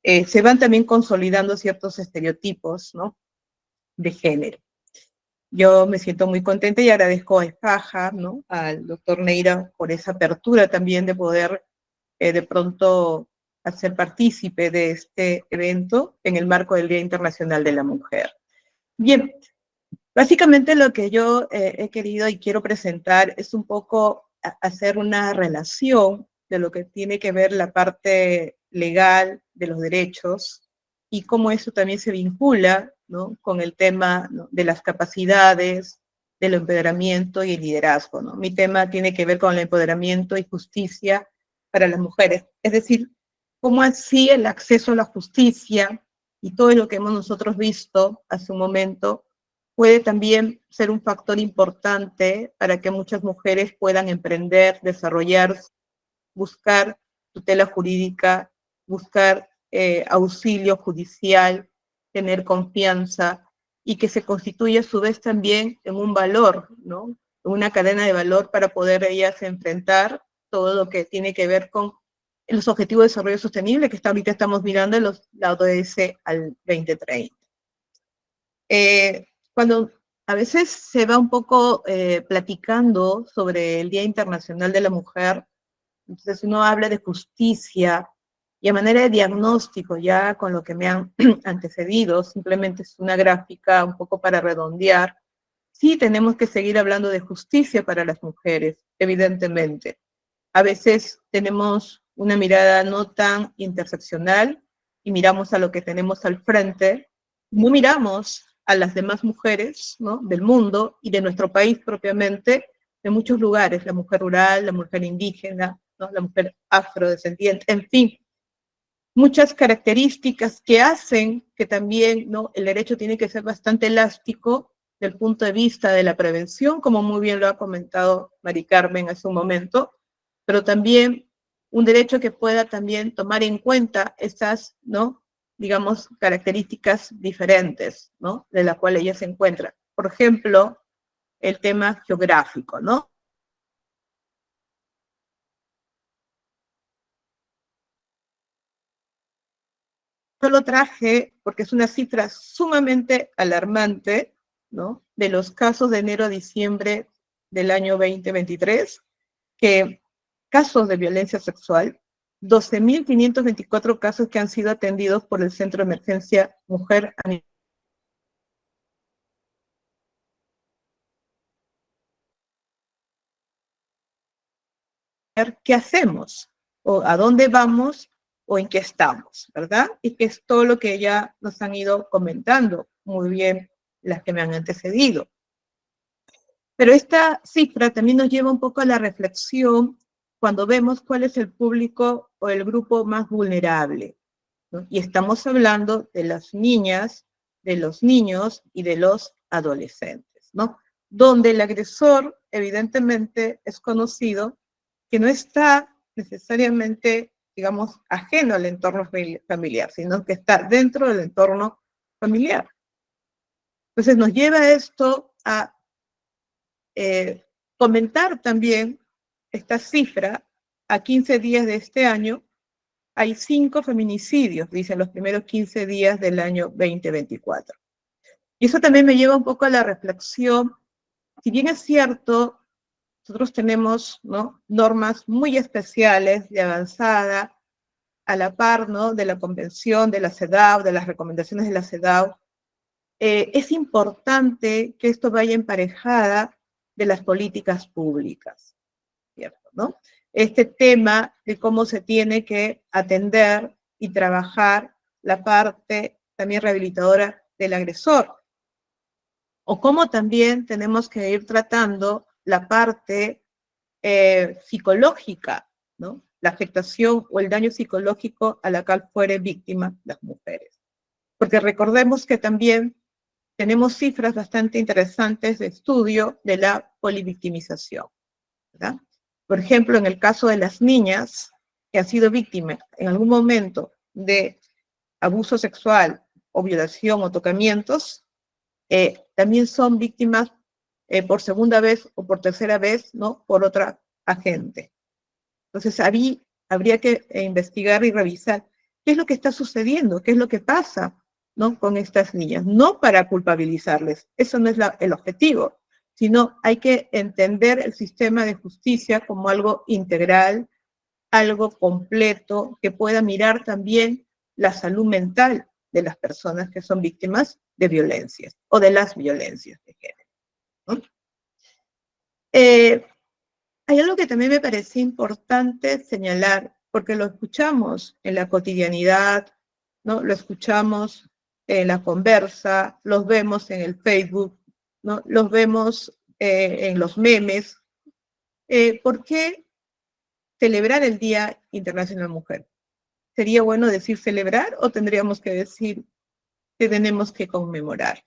se van también consolidando ciertos estereotipos, ¿no?, de género. Yo me siento muy contenta y agradezco a Espaja, ¿no?, al doctor Neira por esa apertura también de poder de pronto hacer partícipe de este evento en el marco del Día Internacional de la Mujer. Bien, básicamente lo que yo he querido y quiero presentar es un poco hacer una relación de lo que tiene que ver la parte legal de los derechos y cómo eso también se vincula, ¿no?, con el tema, ¿no?, de las capacidades, del empoderamiento y el liderazgo, ¿no? Mi tema tiene que ver con el empoderamiento y justicia para las mujeres. Es decir, cómo así el acceso a la justicia y todo lo que hemos nosotros visto hace un momento puede también ser un factor importante para que muchas mujeres puedan emprender, desarrollarse, buscar tutela jurídica, buscar auxilio judicial, tener confianza y que se constituye a su vez también en un valor, ¿no?, en una cadena de valor para poder ellas enfrentar todo lo que tiene que ver con los Objetivos de Desarrollo Sostenible que ahorita estamos mirando en la ODS al 2030. Cuando a veces se va un poco platicando sobre el Día Internacional de la Mujer, entonces uno habla de justicia y a manera de diagnóstico, ya con lo que me han antecedido, simplemente es una gráfica un poco para redondear. Sí tenemos que seguir hablando de justicia para las mujeres, evidentemente. A veces tenemos una mirada no tan interseccional y miramos a lo que tenemos al frente, no miramos a las demás mujeres, ¿no?, del mundo y de nuestro país propiamente, de muchos lugares, la mujer rural, la mujer indígena, ¿no?, la mujer afrodescendiente, en fin, muchas características que hacen que también, ¿no?, el derecho tiene que ser bastante elástico desde el punto de vista de la prevención, como muy bien lo ha comentado Mari Carmen hace un momento, pero también un derecho que pueda también tomar en cuenta estas, ¿no?, digamos, características diferentes, ¿no?, de las cuales ella se encuentra. Por ejemplo, el tema geográfico, ¿no? Yo lo traje porque es una cifra sumamente alarmante, ¿no?, de los casos de enero a diciembre del año 2023, que casos de violencia sexual, 12.524 casos que han sido atendidos por el Centro de Emergencia Mujer a nivel. ¿Qué hacemos? O a dónde vamos o en qué estamos, ¿verdad? Y que es todo lo que ya nos han ido comentando muy bien las que me han antecedido. Pero esta cifra también nos lleva un poco a la reflexión cuando vemos cuál es el público o el grupo más vulnerable, ¿no? Y estamos hablando de las niñas, de los niños y de los adolescentes, ¿no? Donde el agresor evidentemente es conocido que no está necesariamente, digamos, ajeno al entorno familiar, sino que está dentro del entorno familiar. Entonces nos lleva esto a comentar también esta cifra. A 15 días de este año hay 5 feminicidios, dicen los primeros 15 días del año 2024. Y eso también me lleva un poco a la reflexión. Si bien es cierto, nosotros tenemos, ¿no?, normas muy especiales de avanzada, a la par, ¿no?, de la convención de la CEDAW, de las recomendaciones de la CEDAW, es importante que esto vaya emparejada de las políticas públicas, ¿cierto?, ¿no? Este tema de cómo se tiene que atender y trabajar la parte también rehabilitadora del agresor, o cómo también tenemos que ir tratando la parte psicológica, ¿no?, la afectación o el daño psicológico a la cual fueren víctimas las mujeres. Porque recordemos que también tenemos cifras bastante interesantes de estudio de la polivictimización, ¿verdad? Por ejemplo, en el caso de las niñas que han sido víctimas en algún momento de abuso sexual o violación o tocamientos, también son víctimas por segunda vez o por tercera vez, ¿no?, por otra agente. Entonces, habría que investigar y revisar qué es lo que está sucediendo, qué es lo que pasa, ¿no?, con estas niñas. No para culpabilizarles, eso no es el objetivo, sino hay que entender el sistema de justicia como algo integral, algo completo, que pueda mirar también la salud mental de las personas que son víctimas de violencias o de las violencias de género, ¿no? hay algo que también me parece importante señalar, porque lo escuchamos en la cotidianidad, ¿no? Lo escuchamos en la conversa, los vemos en el Facebook, ¿no? Los vemos en los memes. ¿Por qué celebrar el Día Internacional de la Mujer? ¿Sería bueno decir celebrar o tendríamos que decir que tenemos que conmemorar?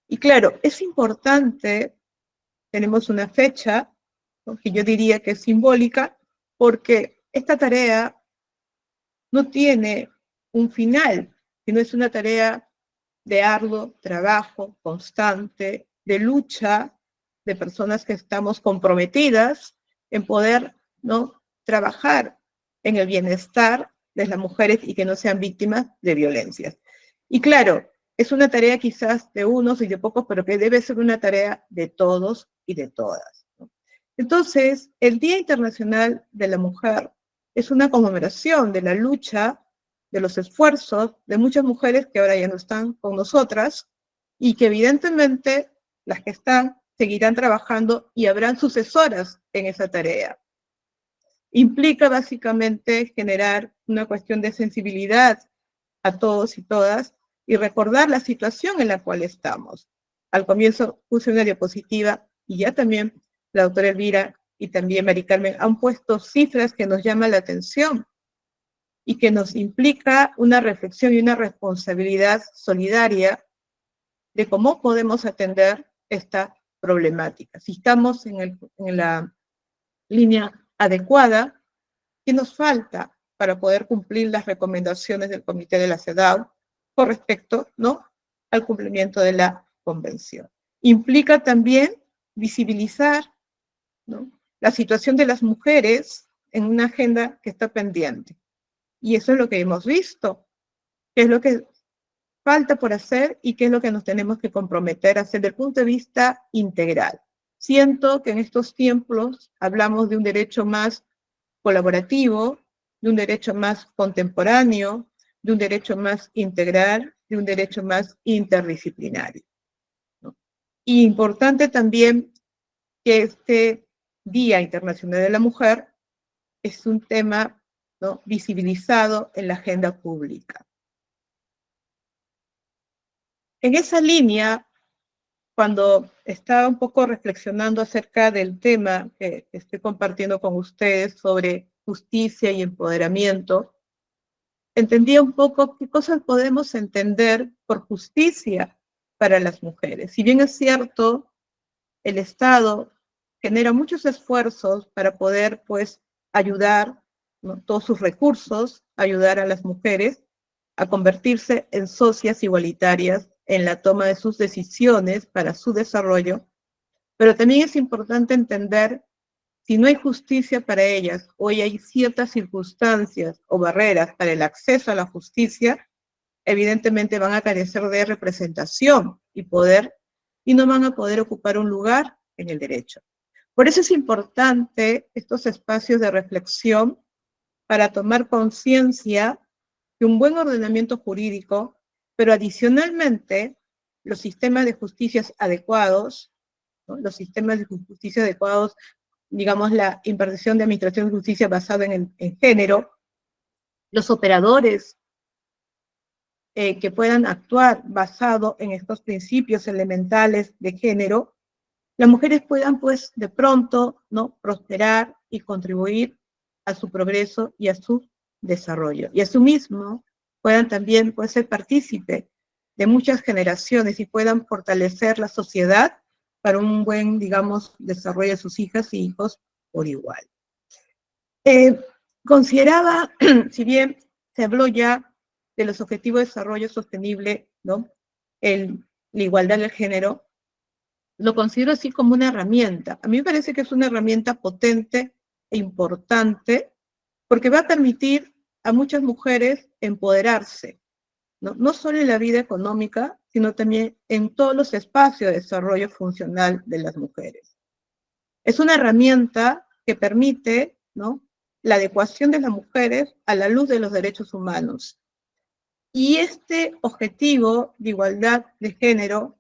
Y claro, es importante, tenemos una fecha, ¿no?, que yo diría que es simbólica, porque esta tarea no tiene un final, sino es una tarea de arduo trabajo constante, de lucha, de personas que estamos comprometidas en poder, ¿no?, trabajar en el bienestar de las mujeres y que no sean víctimas de violencias. Y claro, es una tarea quizás de unos y de pocos, pero que debe ser una tarea de todos y de todas, ¿no? Entonces, el Día Internacional de la Mujer es una conmemoración de la lucha, de los esfuerzos de muchas mujeres que ahora ya no están con nosotras y que evidentemente las que están seguirán trabajando y habrán sucesoras en esa tarea. Implica básicamente generar una cuestión de sensibilidad a todos y todas y recordar la situación en la cual estamos. Al comienzo puse una diapositiva y ya también la doctora Elvira y también Mari Carmen han puesto cifras que nos llaman la atención y que nos implica una reflexión y una responsabilidad solidaria de cómo podemos atender esta problemática. Si estamos en la línea adecuada, ¿qué nos falta para poder cumplir las recomendaciones del Comité de la CEDAW con respecto, ¿no?, al cumplimiento de la Convención? Implica también visibilizar, ¿no?, la situación de las mujeres en una agenda que está pendiente. Y eso es lo que hemos visto, qué es lo que falta por hacer y qué es lo que nos tenemos que comprometer a hacer desde el punto de vista integral. Siento que en estos tiempos hablamos de un derecho más colaborativo, de un derecho más contemporáneo, de un derecho más integral, de un derecho más interdisciplinario, ¿no? Y importante también que este Día Internacional de la Mujer es un tema, ¿no?, visibilizado en la agenda pública. En esa línea, cuando estaba un poco reflexionando acerca del tema que estoy compartiendo con ustedes sobre justicia y empoderamiento, entendía un poco qué cosas podemos entender por justicia para las mujeres. Si bien es cierto, el Estado genera muchos esfuerzos para poder, pues, ayudar, ¿no?, todos sus recursos, ayudar a las mujeres a convertirse en socias igualitarias en la toma de sus decisiones para su desarrollo, pero también es importante entender si no hay justicia para ellas o hay ciertas circunstancias o barreras para el acceso a la justicia, evidentemente van a carecer de representación y poder y no van a poder ocupar un lugar en el derecho. Por eso es importante estos espacios de reflexión para tomar conciencia de un buen ordenamiento jurídico, pero adicionalmente los sistemas de justicia adecuados, ¿no?, los sistemas de justicia adecuados, digamos, la impartición de administración de justicia basada en género, los operadores que puedan actuar basado en estos principios elementales de género, las mujeres puedan, pues, de pronto, ¿no?, prosperar y contribuir a su progreso y a su desarrollo. Y a su mismo puedan también, pues, ser partícipe de muchas generaciones y puedan fortalecer la sociedad para un buen, digamos, desarrollo de sus hijas y hijos por igual. Consideraba, si bien se habló ya de los objetivos de desarrollo sostenible, ¿no?, la igualdad del género, lo considero así como una herramienta. A mí me parece que es una herramienta potente e importante porque va a permitir a muchas mujeres empoderarse, ¿no?, no solo en la vida económica, sino también en todos los espacios de desarrollo funcional de las mujeres. Es una herramienta que permite, ¿no?, la adecuación de las mujeres a la luz de los derechos humanos. Y este objetivo de igualdad de género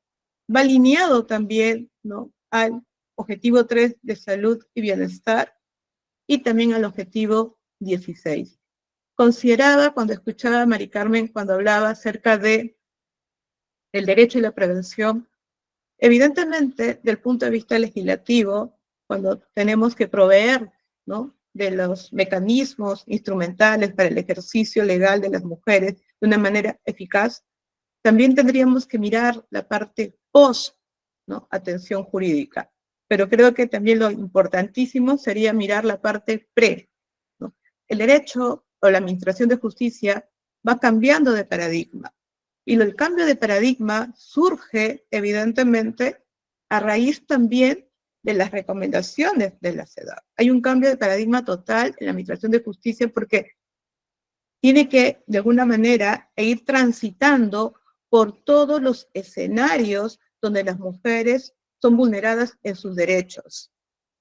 va alineado también, ¿no?, al objetivo 3 de salud y bienestar, y también al objetivo 16. Consideraba, cuando escuchaba a Mari Carmen, cuando hablaba acerca de el derecho y la prevención, evidentemente, del punto de vista legislativo, cuando tenemos que proveer, ¿no?, de los mecanismos instrumentales para el ejercicio legal de las mujeres de una manera eficaz, también tendríamos que mirar la parte post, ¿no?, atención jurídica. Pero creo que también lo importantísimo sería mirar la parte pre, ¿no? El derecho o la administración de justicia va cambiando de paradigma. Y el cambio de paradigma surge, evidentemente, a raíz también de las recomendaciones de la CEDAW. Hay un cambio de paradigma total en la administración de justicia porque tiene que, de alguna manera, ir transitando por todos los escenarios donde las mujeres son vulneradas en sus derechos.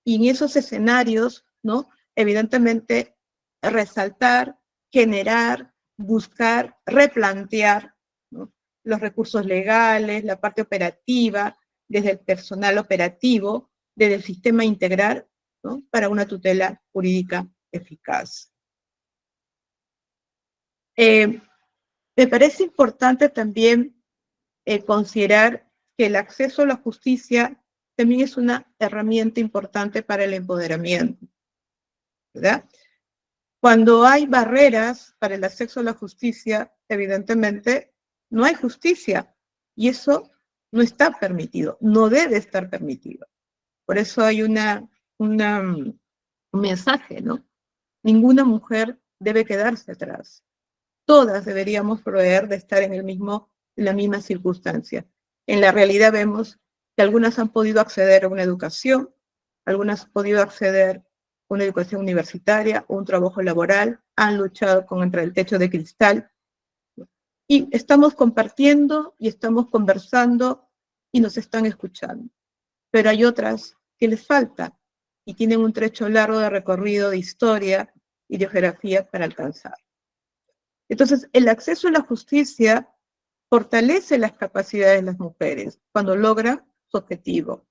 Y en esos escenarios, ¿no?, evidentemente, resaltar, generar, buscar, replantear, ¿no?, los recursos legales, la parte operativa, desde el personal operativo, desde el sistema integral, ¿no?, para una tutela jurídica eficaz. Me parece importante también considerar que el acceso a la justicia también es una herramienta importante para el empoderamiento, ¿verdad? Cuando hay barreras para el acceso a la justicia, evidentemente no hay justicia y eso no está permitido, no debe estar permitido. Por eso hay un mensaje, ¿no? Ninguna mujer debe quedarse atrás. Todas deberíamos proveer de estar en la misma circunstancia. En la realidad vemos que algunas han podido acceder a una educación, algunas han podido acceder a una educación universitaria, un trabajo laboral, han luchado contra el techo de cristal. Y estamos compartiendo y estamos conversando y nos están escuchando. Pero hay otras que les falta y tienen un trecho largo de recorrido de historia y de geografía para alcanzar. Entonces, el acceso a la justicia fortalece las capacidades de las mujeres cuando logra su objetivo.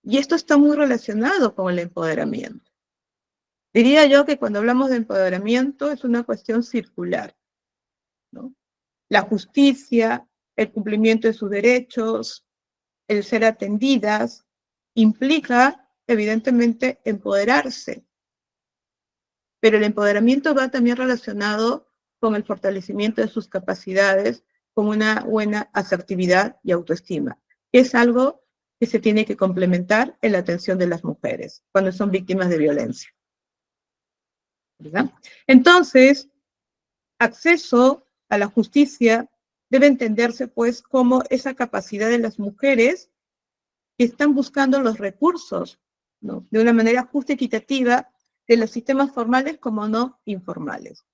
Y esto está muy relacionado con el empoderamiento. Diría yo que cuando hablamos de empoderamiento es una cuestión circular, ¿no? La justicia, el cumplimiento de sus derechos, el ser atendidas, implica, evidentemente, empoderarse. Pero el empoderamiento va también relacionado con el fortalecimiento de sus capacidades, con una buena asertividad y autoestima, que es algo que se tiene que complementar en la atención de las mujeres cuando son víctimas de violencia, ¿verdad? Entonces, acceso a la justicia debe entenderse, pues, como esa capacidad de las mujeres que están buscando los recursos, ¿no?, de una manera justa y equitativa, de los sistemas formales como no informales.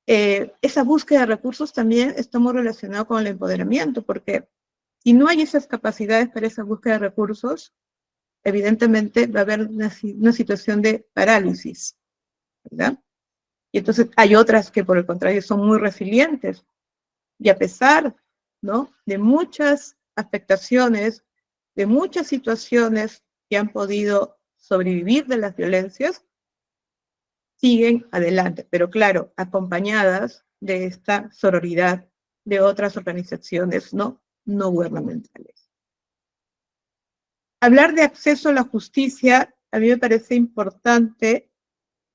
Esa búsqueda de recursos también está muy relacionada con el empoderamiento, porque si no hay esas capacidades para esa búsqueda de recursos, evidentemente va a haber una situación de parálisis, ¿verdad? Y entonces hay otras que por el contrario son muy resilientes, y a pesar, ¿no?, de muchas afectaciones, de muchas situaciones que han podido sobrevivir de las violencias, siguen adelante, pero claro, acompañadas de esta sororidad de otras organizaciones no gubernamentales. Hablar de acceso a la justicia, a mí me parece importante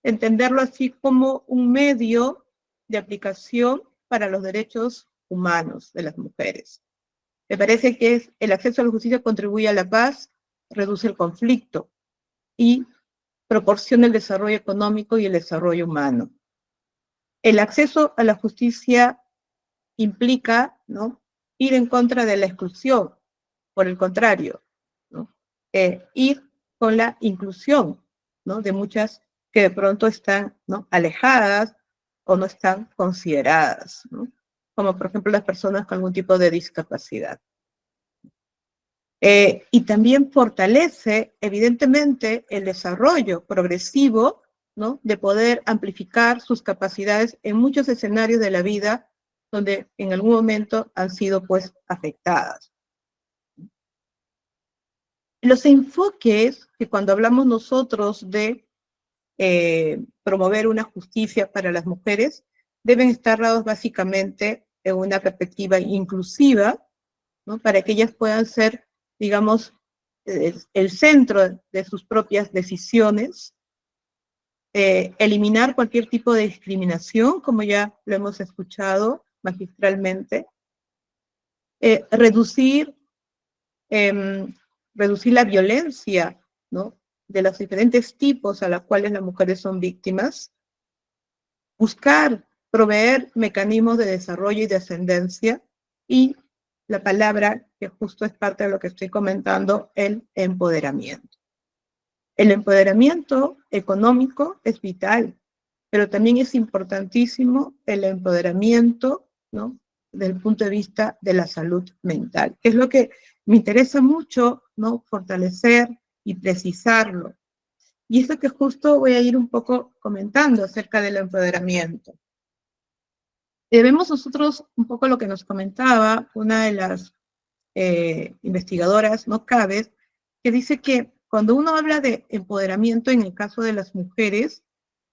entenderlo así como un medio de aplicación para los derechos humanos de las mujeres. Me parece que el acceso a la justicia contribuye a la paz, reduce el conflicto y proporciona el desarrollo económico y el desarrollo humano. El acceso a la justicia implica, ¿no?, ir en contra de la exclusión, por el contrario, ¿no?, ir con la inclusión, ¿no?, de muchas que de pronto están, ¿no?, alejadas o no están consideradas, ¿no?, como por ejemplo las personas con algún tipo de discapacidad. Y también fortalece, evidentemente, el desarrollo progresivo, ¿no?, de poder amplificar sus capacidades en muchos escenarios de la vida donde en algún momento han sido, pues, afectadas. Los enfoques que cuando hablamos nosotros de promover una justicia para las mujeres deben estar dados básicamente en una perspectiva inclusiva, ¿no? Para que ellas puedan ser, digamos, el centro de sus propias decisiones, eliminar cualquier tipo de discriminación, como ya lo hemos escuchado magistralmente, reducir la violencia, ¿no? De los diferentes tipos a los cuales las mujeres son víctimas, buscar, proveer mecanismos de desarrollo y de ascendencia, y la palabra que justo es parte de lo que estoy comentando, el empoderamiento. El empoderamiento económico es vital, pero también es importantísimo el empoderamiento, ¿no? Desde el punto de vista de la salud mental, que es lo que me interesa mucho, ¿no? Fortalecer y precisarlo. Y esto que justo voy a ir un poco comentando acerca del empoderamiento. Vemos nosotros un poco lo que nos comentaba una de las investigadoras, ¿no? Cabez, que dice que cuando uno habla de empoderamiento en el caso de las mujeres,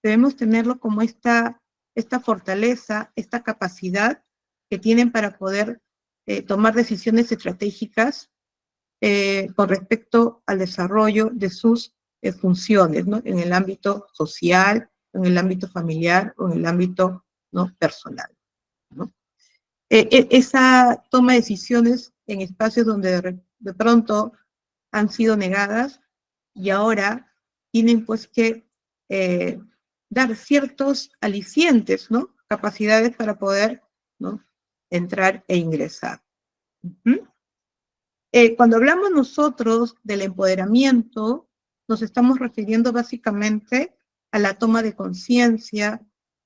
debemos tenerlo como esta fortaleza, esta capacidad que tienen para poder tomar decisiones estratégicas con respecto al desarrollo de sus funciones, ¿no? En el ámbito social, en el ámbito familiar o en el ámbito, ¿no? Personal, ¿no? Esa toma de decisiones en espacios donde de pronto han sido negadas y ahora tienen pues que dar ciertos alicientes, ¿no? Capacidades para poder, ¿no? Entrar e ingresar. Cuando hablamos nosotros del empoderamiento, nos estamos refiriendo básicamente a la toma de conciencia,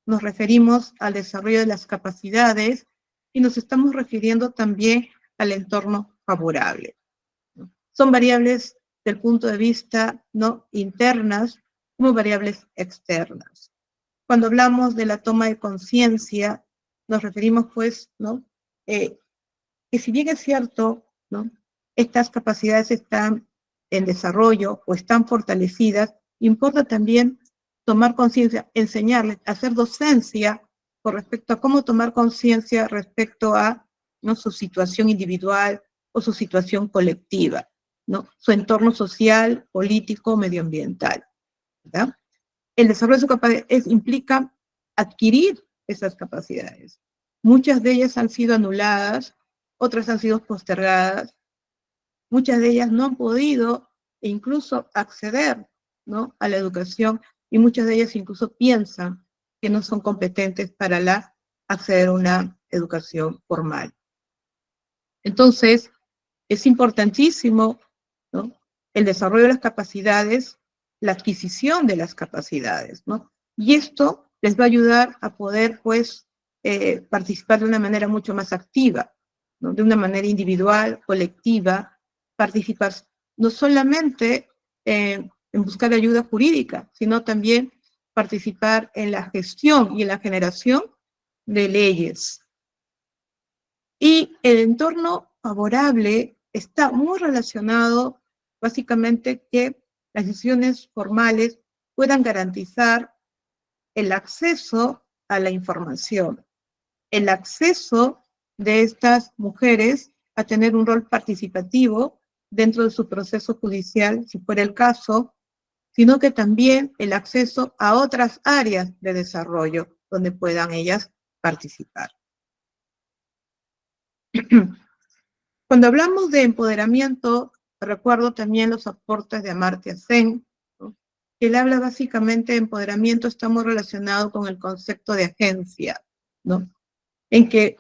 nos referimos al desarrollo de las capacidades y nos estamos refiriendo también al entorno favorable, ¿no? Son variables del punto de vista, ¿no? Internas como variables externas. Cuando hablamos de la toma de conciencia, nos referimos pues, ¿no? Que si bien es cierto, ¿no? Estas capacidades están en desarrollo o están fortalecidas, importa también tomar conciencia, enseñarles, hacer docencia con respecto a cómo tomar conciencia respecto a, ¿no? Su situación individual o su situación colectiva, ¿no? Su entorno social, político, medioambiental, ¿verdad? El desarrollo de su capacidad implica adquirir esas capacidades. Muchas de ellas han sido anuladas, otras han sido postergadas, muchas de ellas no han podido incluso acceder, ¿no? A la educación, y muchas de ellas incluso piensan que no son competentes para acceder a una educación formal. Entonces, es importantísimo, ¿no? El desarrollo de las capacidades, la adquisición de las capacidades, ¿no? Y esto les va a ayudar a poder, pues, participar de una manera mucho más activa, ¿no? De una manera individual, colectiva, participar no solamente en buscar ayuda jurídica, sino también participar en la gestión y en la generación de leyes. Y el entorno favorable está muy relacionado básicamente que las decisiones formales puedan garantizar el acceso a la información, el acceso de estas mujeres a tener un rol participativo dentro de su proceso judicial, si fuera el caso, sino que también el acceso a otras áreas de desarrollo donde puedan ellas participar. Cuando hablamos de empoderamiento, recuerdo también los aportes de Amartya Sen, ¿no? Él habla básicamente de empoderamiento, está muy relacionado con el concepto de agencia, ¿no? En que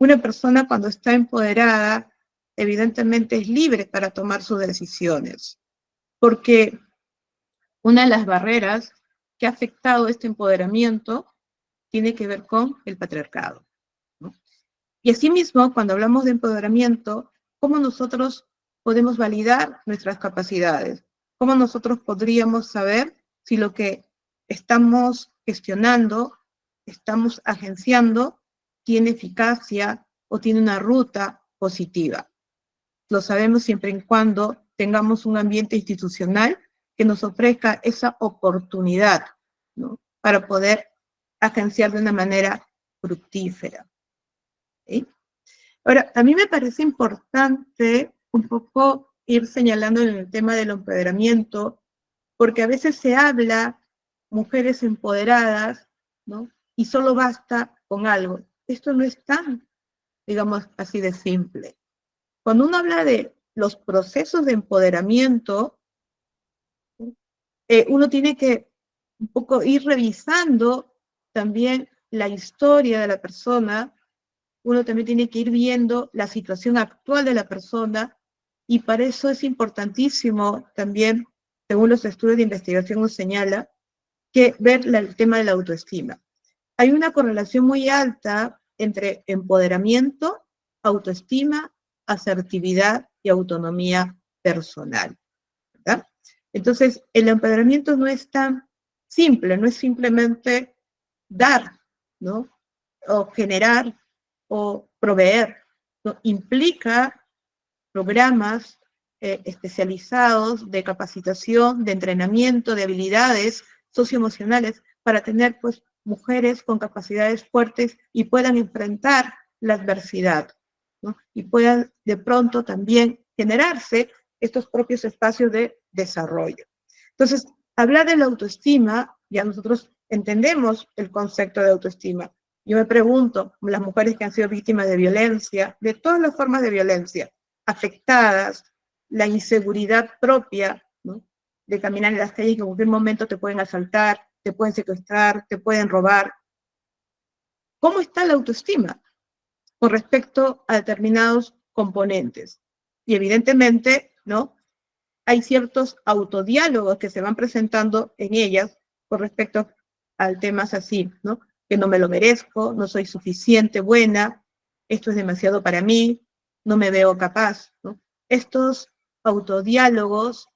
una persona cuando está empoderada, evidentemente es libre para tomar sus decisiones, porque una de las barreras que ha afectado este empoderamiento tiene que ver con el patriarcado, ¿no? Y asimismo, cuando hablamos de empoderamiento, ¿cómo nosotros podemos validar nuestras capacidades? ¿Cómo nosotros podríamos saber si lo que estamos gestionando, estamos agenciando, tiene eficacia o tiene una ruta positiva? Lo sabemos siempre y cuando tengamos un ambiente institucional que nos ofrezca esa oportunidad, ¿no?, para poder agenciar de una manera fructífera. ¿Sí? Ahora, a mí me parece importante un poco ir señalando en el tema del empoderamiento, porque a veces se habla mujeres empoderadas, ¿no?, y solo basta con algo. Esto no es tan, digamos, así de simple. Cuando uno habla de los procesos de empoderamiento, uno tiene que un poco ir revisando también la historia de la persona, uno también tiene que ir viendo la situación actual de la persona, y para eso es importantísimo también, según los estudios de investigación nos señala, que ver el tema de la autoestima. Hay una correlación muy alta entre empoderamiento, autoestima, asertividad y autonomía personal, ¿verdad? Entonces, el empoderamiento no es tan simple, no es simplemente dar, ¿no?, o generar o proveer, ¿no? Implica programas especializados de capacitación, de entrenamiento, de habilidades socioemocionales para tener, pues, mujeres con capacidades fuertes y puedan enfrentar la adversidad, ¿no?, y puedan de pronto también generarse estos propios espacios de desarrollo. Entonces, hablar de la autoestima, ya nosotros entendemos el concepto de autoestima. Yo me pregunto, las mujeres que han sido víctimas de violencia, de todas las formas de violencia, afectadas, la inseguridad propia, ¿no?, de caminar en las calles, que en cualquier momento te pueden asaltar, te pueden secuestrar, te pueden robar. ¿Cómo está la autoestima con respecto a determinados componentes? Y evidentemente, ¿no?, hay ciertos autodiálogos que se van presentando en ellas con respecto al tema así, ¿no?, que no me lo merezco, no soy suficiente buena, esto es demasiado para mí, no me veo capaz, ¿no? Estos autodiálogos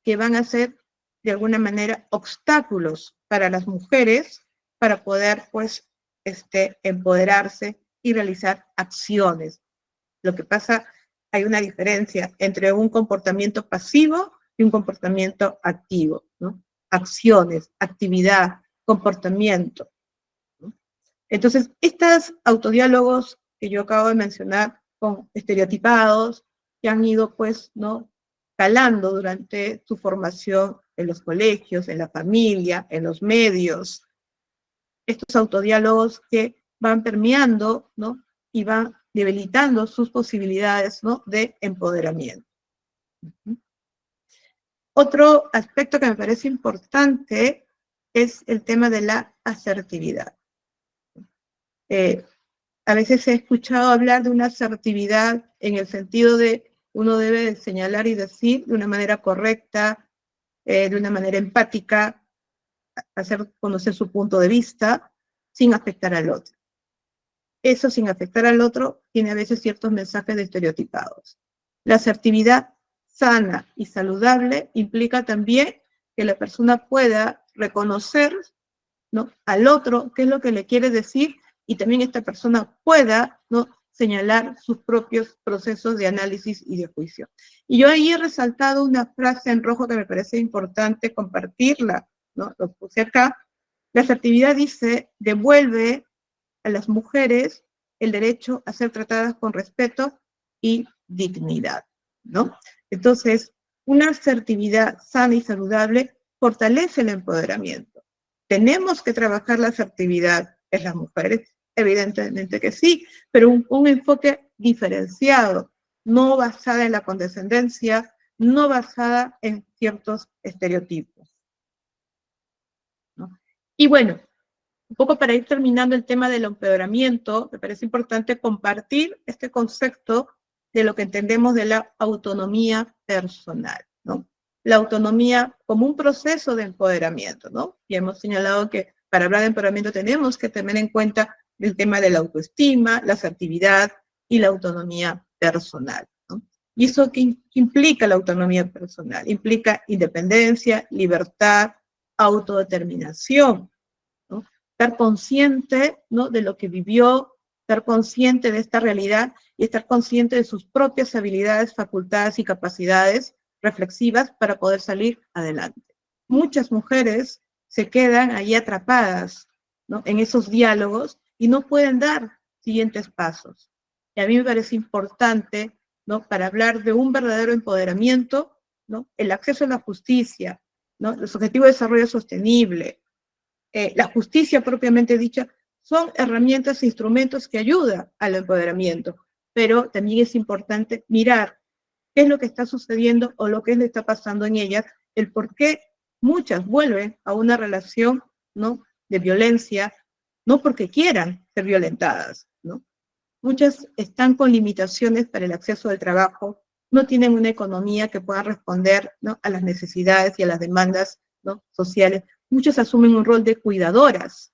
que van a ser, de alguna manera, obstáculos para las mujeres para poder, pues, empoderarse y realizar acciones. Lo que pasa, hay una diferencia entre un comportamiento pasivo y un comportamiento activo, ¿no? Acciones, actividad, comportamiento, ¿no? Entonces, estos autodiálogos que yo acabo de mencionar, con estereotipados, que han ido, pues, ¿no?, calando durante su formación en los colegios, en la familia, en los medios. Estos autodiálogos que van permeando, ¿no?, y van debilitando sus posibilidades, ¿no?, de empoderamiento. Otro aspecto que me parece importante es el tema de la asertividad. A veces he escuchado hablar de una asertividad en el sentido de uno debe señalar y decir de una manera correcta, de una manera empática, hacer conocer su punto de vista sin afectar al otro. Eso, sin afectar al otro, tiene a veces ciertos mensajes de estereotipados. La asertividad sana y saludable implica también que la persona pueda reconocer, ¿no?, al otro qué es lo que le quiere decir, y también esta persona pueda, ¿no?, señalar sus propios procesos de análisis y de juicio. Y yo ahí he resaltado una frase en rojo que me parece importante compartirla, ¿no?, lo puse acá. La asertividad dice: devuelve a las mujeres el derecho a ser tratadas con respeto y dignidad, ¿no? Entonces, una asertividad sana y saludable fortalece el empoderamiento. ¿Tenemos que trabajar la asertividad en las mujeres? Evidentemente que sí, pero un enfoque diferenciado, no basada en la condescendencia, no basada en ciertos estereotipos, ¿no? Y bueno, un poco para ir terminando el tema del empoderamiento, me parece importante compartir este concepto de lo que entendemos de la autonomía personal, ¿no? La autonomía como un proceso de empoderamiento, ¿no? Y hemos señalado que para hablar de empoderamiento tenemos que tener en cuenta el tema de la autoestima, la asertividad y la autonomía personal, ¿no? ¿Y eso qué implica la autonomía personal? Implica independencia, libertad, autodeterminación, ¿no? Estar consciente, ¿no?, de lo que vivió, estar consciente de esta realidad y estar consciente de sus propias habilidades, facultades y capacidades reflexivas para poder salir adelante. Muchas mujeres se quedan ahí atrapadas, ¿no?, en esos diálogos y no pueden dar siguientes pasos. Y a mí me parece importante, ¿no?, para hablar de un verdadero empoderamiento, ¿no?, el acceso a la justicia, ¿no?, los objetivos de desarrollo sostenible, la justicia propiamente dicha, son herramientas e instrumentos que ayudan al empoderamiento, pero también es importante mirar qué es lo que está sucediendo o lo que le está pasando en ellas, el por qué muchas vuelven a una relación, ¿no?, de violencia, no porque quieran ser violentadas, ¿no? Muchas están con limitaciones para el acceso al trabajo, no tienen una economía que pueda responder, ¿no?, a las necesidades y a las demandas, ¿no?, sociales. Muchos asumen un rol de cuidadoras,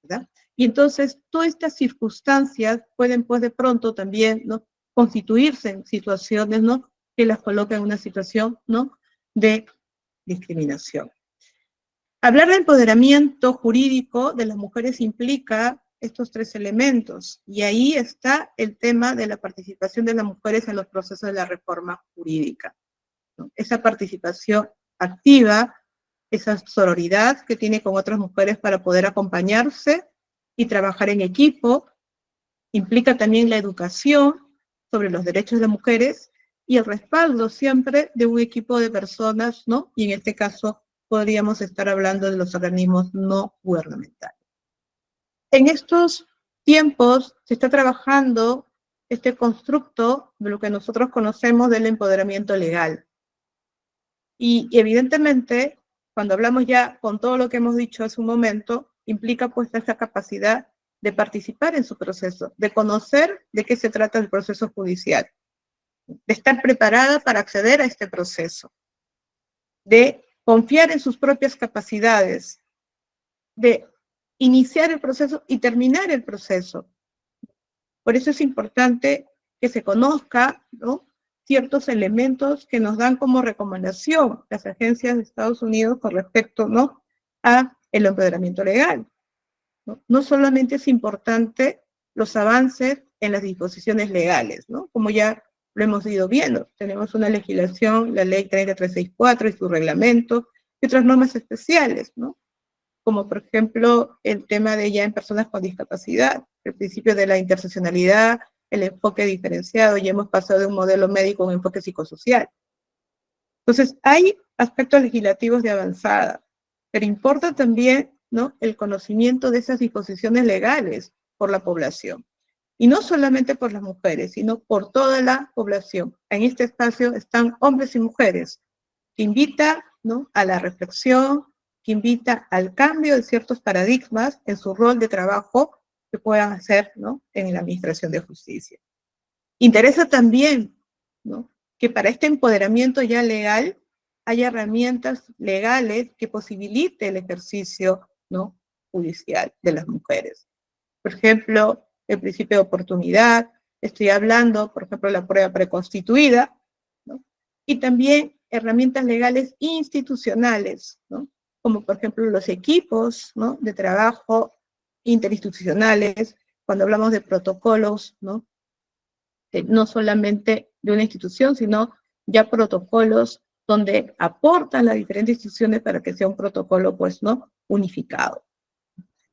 ¿verdad? Y entonces todas estas circunstancias pueden, pues, de pronto también, ¿no?, constituirse en situaciones, ¿no?, que las colocan en una situación, ¿no?, de discriminación. Hablar de empoderamiento jurídico de las mujeres implica estos tres elementos, y ahí está el tema de la participación de las mujeres en los procesos de la reforma jurídica, ¿no? Esa participación activa, esa sororidad que tiene con otras mujeres para poder acompañarse y trabajar en equipo, implica también la educación sobre los derechos de las mujeres y el respaldo siempre de un equipo de personas, ¿no? Y en este caso podríamos estar hablando de los organismos no gubernamentales. En estos tiempos se está trabajando este constructo de lo que nosotros conocemos del empoderamiento legal. Y evidentemente, cuando hablamos ya con todo lo que hemos dicho hace un momento, implica pues esa capacidad de participar en su proceso, de conocer de qué se trata el proceso judicial, de estar preparada para acceder a este proceso, de confiar en sus propias capacidades, de iniciar el proceso y terminar el proceso. Por eso es importante que se conozca, ¿no?, ciertos elementos que nos dan como recomendación las agencias de Estados Unidos con respecto, ¿no?, a el empoderamiento legal, ¿no? No solamente es importante los avances en las disposiciones legales, ¿no?, como ya lo hemos ido viendo. Tenemos una legislación, la ley 30364 y su reglamento, y otras normas especiales, ¿no?, como por ejemplo el tema de ya en personas con discapacidad, el principio de la interseccionalidad, el enfoque diferenciado, y hemos pasado de un modelo médico a un enfoque psicosocial. Entonces, hay aspectos legislativos de avanzada, pero importa también, ¿no?, el conocimiento de esas disposiciones legales por la población. Y no solamente por las mujeres, sino por toda la población. En este espacio están hombres y mujeres, que invita, ¿no?, a la reflexión, que invita al cambio de ciertos paradigmas en su rol de trabajo que puedan hacer, ¿no?, en la administración de justicia. Interesa también, ¿no?, que para este empoderamiento ya legal haya herramientas legales que posibilite el ejercicio, ¿no?, judicial de las mujeres. Por ejemplo, el principio de oportunidad, estoy hablando, por ejemplo, de la prueba preconstituida, ¿no?, y también herramientas legales institucionales, ¿no?, como por ejemplo los equipos, ¿no?, de trabajo interinstitucionales, cuando hablamos de protocolos, ¿no?, no solamente de una institución, sino ya protocolos donde aportan las diferentes instituciones para que sea un protocolo, pues, ¿no?, unificado.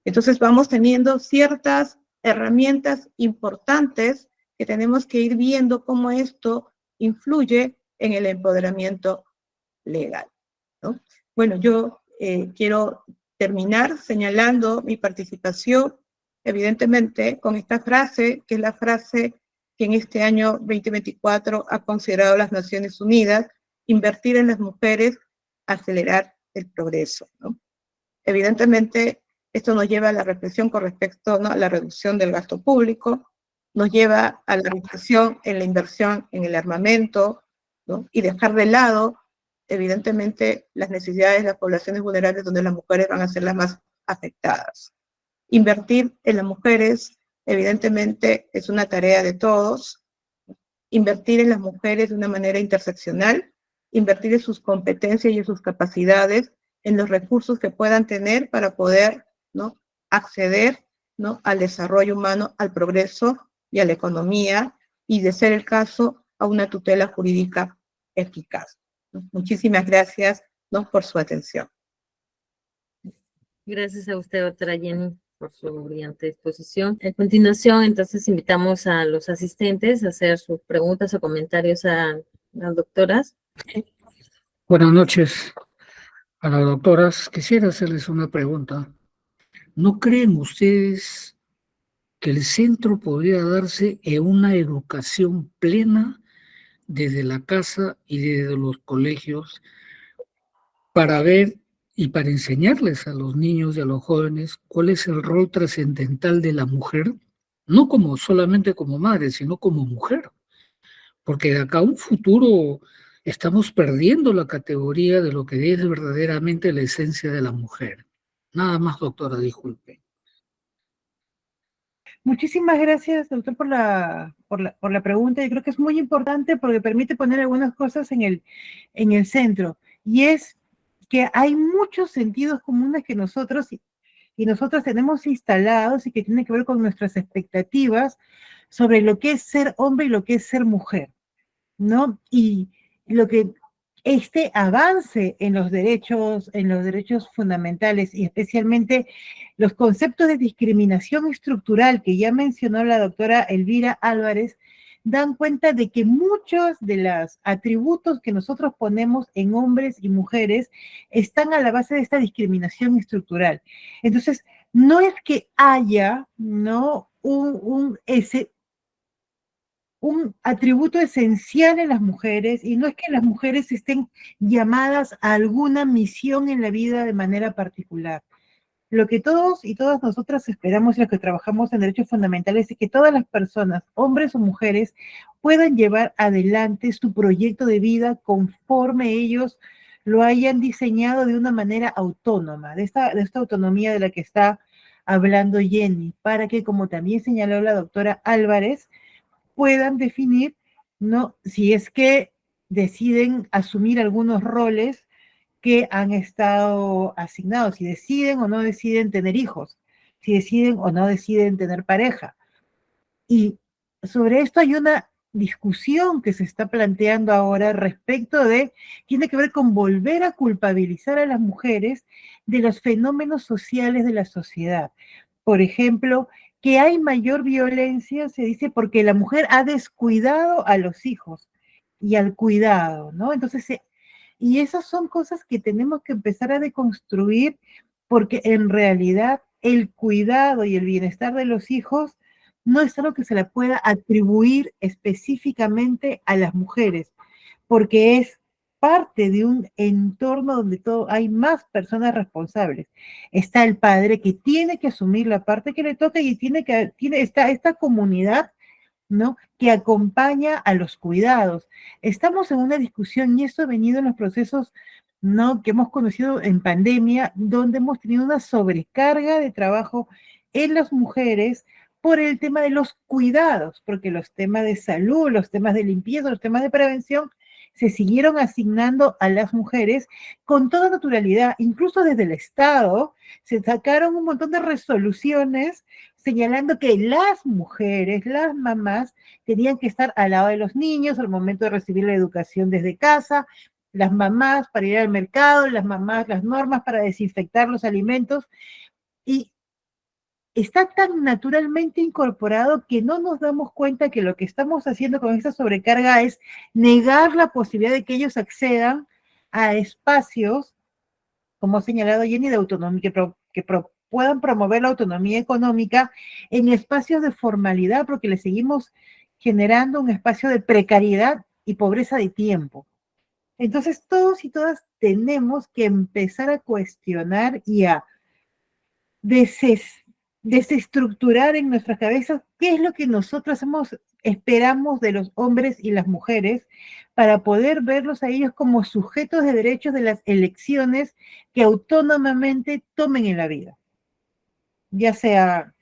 Entonces vamos teniendo ciertas herramientas importantes que tenemos que ir viendo cómo esto influye en el empoderamiento legal, ¿no? Bueno, yo quiero terminar señalando mi participación, evidentemente, con esta frase, que es la frase que en este año 2024 ha considerado las Naciones Unidas: invertir en las mujeres, acelerar el progreso, ¿no? Evidentemente, esto nos lleva a la reflexión con respecto, ¿no?, a la reducción del gasto público, nos lleva a la reducción en la inversión en el armamento, ¿no?, y dejar de lado, evidentemente, las necesidades de las poblaciones vulnerables donde las mujeres van a ser las más afectadas. Invertir en las mujeres, evidentemente, es una tarea de todos. Invertir en las mujeres de una manera interseccional, invertir en sus competencias y en sus capacidades, en los recursos que puedan tener para poder, ¿no?, acceder, ¿no?, al desarrollo humano, al progreso y a la economía, y de ser el caso, a una tutela jurídica eficaz, ¿no? Muchísimas gracias, ¿no?, por su atención. Gracias a usted, doctora Jenny, por su brillante exposición. A continuación, entonces, invitamos a los asistentes a hacer sus preguntas o comentarios a las doctoras. Buenas noches a las doctoras. Quisiera hacerles una pregunta. ¿No creen ustedes que el centro podría darse en una educación plena desde la casa y desde los colegios para ver y para enseñarles a los niños y a los jóvenes cuál es el rol trascendental de la mujer? No como solamente como madre, sino como mujer. Porque de acá a un futuro estamos perdiendo la categoría de lo que es verdaderamente la esencia de la mujer. Nada más, doctora, disculpe. Muchísimas gracias, doctor, por la pregunta. Yo creo que es muy importante porque permite poner algunas cosas en el centro. Y es que hay muchos sentidos comunes que nosotros y nosotras tenemos instalados y que tienen que ver con nuestras expectativas sobre lo que es ser hombre y lo que es ser mujer, ¿no? Y lo que este avance en los derechos fundamentales y especialmente los conceptos de discriminación estructural que ya mencionó la doctora Elvira Álvarez, dan cuenta de que muchos de los atributos que nosotros ponemos en hombres y mujeres están a la base de esta discriminación estructural. Entonces, no es que haya, ¿no?, un atributo esencial en las mujeres, y no es que las mujeres estén llamadas a alguna misión en la vida de manera particular. Lo que todos y todas nosotras esperamos y los que trabajamos en derechos fundamentales es que todas las personas, hombres o mujeres, puedan llevar adelante su proyecto de vida conforme ellos lo hayan diseñado de una manera autónoma, de esta autonomía de la que está hablando Jenny, para que, como también señaló la doctora Álvarez, puedan definir, ¿no?, si es que deciden asumir algunos roles que han estado asignados, si deciden o no deciden tener hijos, si deciden o no deciden tener pareja. Y sobre esto hay una discusión que se está planteando ahora respecto de, tiene que ver con volver a culpabilizar a las mujeres de los fenómenos sociales de la sociedad. Por ejemplo, que hay mayor violencia, se dice, porque la mujer ha descuidado a los hijos y al cuidado, ¿no? Entonces, y esas son cosas que tenemos que empezar a deconstruir, porque en realidad el cuidado y el bienestar de los hijos no es algo que se le pueda atribuir específicamente a las mujeres, porque es parte de un entorno donde hay más personas responsables. Está el padre que tiene que asumir la parte que le toca y tiene esta comunidad, ¿no?, que acompaña a los cuidados. Estamos en una discusión, y esto ha venido en los procesos, ¿no?, que hemos conocido en pandemia, donde hemos tenido una sobrecarga de trabajo en las mujeres por el tema de los cuidados, porque los temas de salud, los temas de limpieza, los temas de prevención se siguieron asignando a las mujeres con toda naturalidad. Incluso desde el Estado se sacaron un montón de resoluciones señalando que las mujeres, las mamás, tenían que estar al lado de los niños al momento de recibir la educación desde casa, las mamás para ir al mercado, las mamás, las normas para desinfectar los alimentos, y está tan naturalmente incorporado que no nos damos cuenta que lo que estamos haciendo con esta sobrecarga es negar la posibilidad de que ellos accedan a espacios, como ha señalado Jenny, de autonomía, puedan promover la autonomía económica en espacios de formalidad, porque le seguimos generando un espacio de precariedad y pobreza de tiempo. Entonces, todos y todas tenemos que empezar a cuestionar y a desestructurar en nuestras cabezas qué es lo que nosotros esperamos de los hombres y las mujeres, para poder verlos a ellos como sujetos de derechos de las elecciones que autónomamente tomen en la vida, ya sea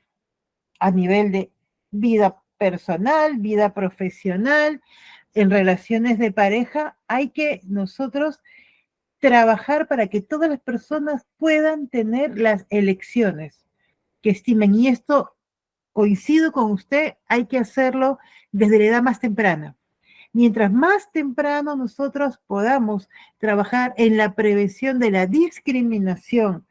a nivel de vida personal, vida profesional, en relaciones de pareja. Hay que nosotros trabajar para que todas las personas puedan tener las elecciones que estimen, y esto coincido con usted, hay que hacerlo desde la edad más temprana. Mientras más temprano nosotros podamos trabajar en la prevención de la discriminación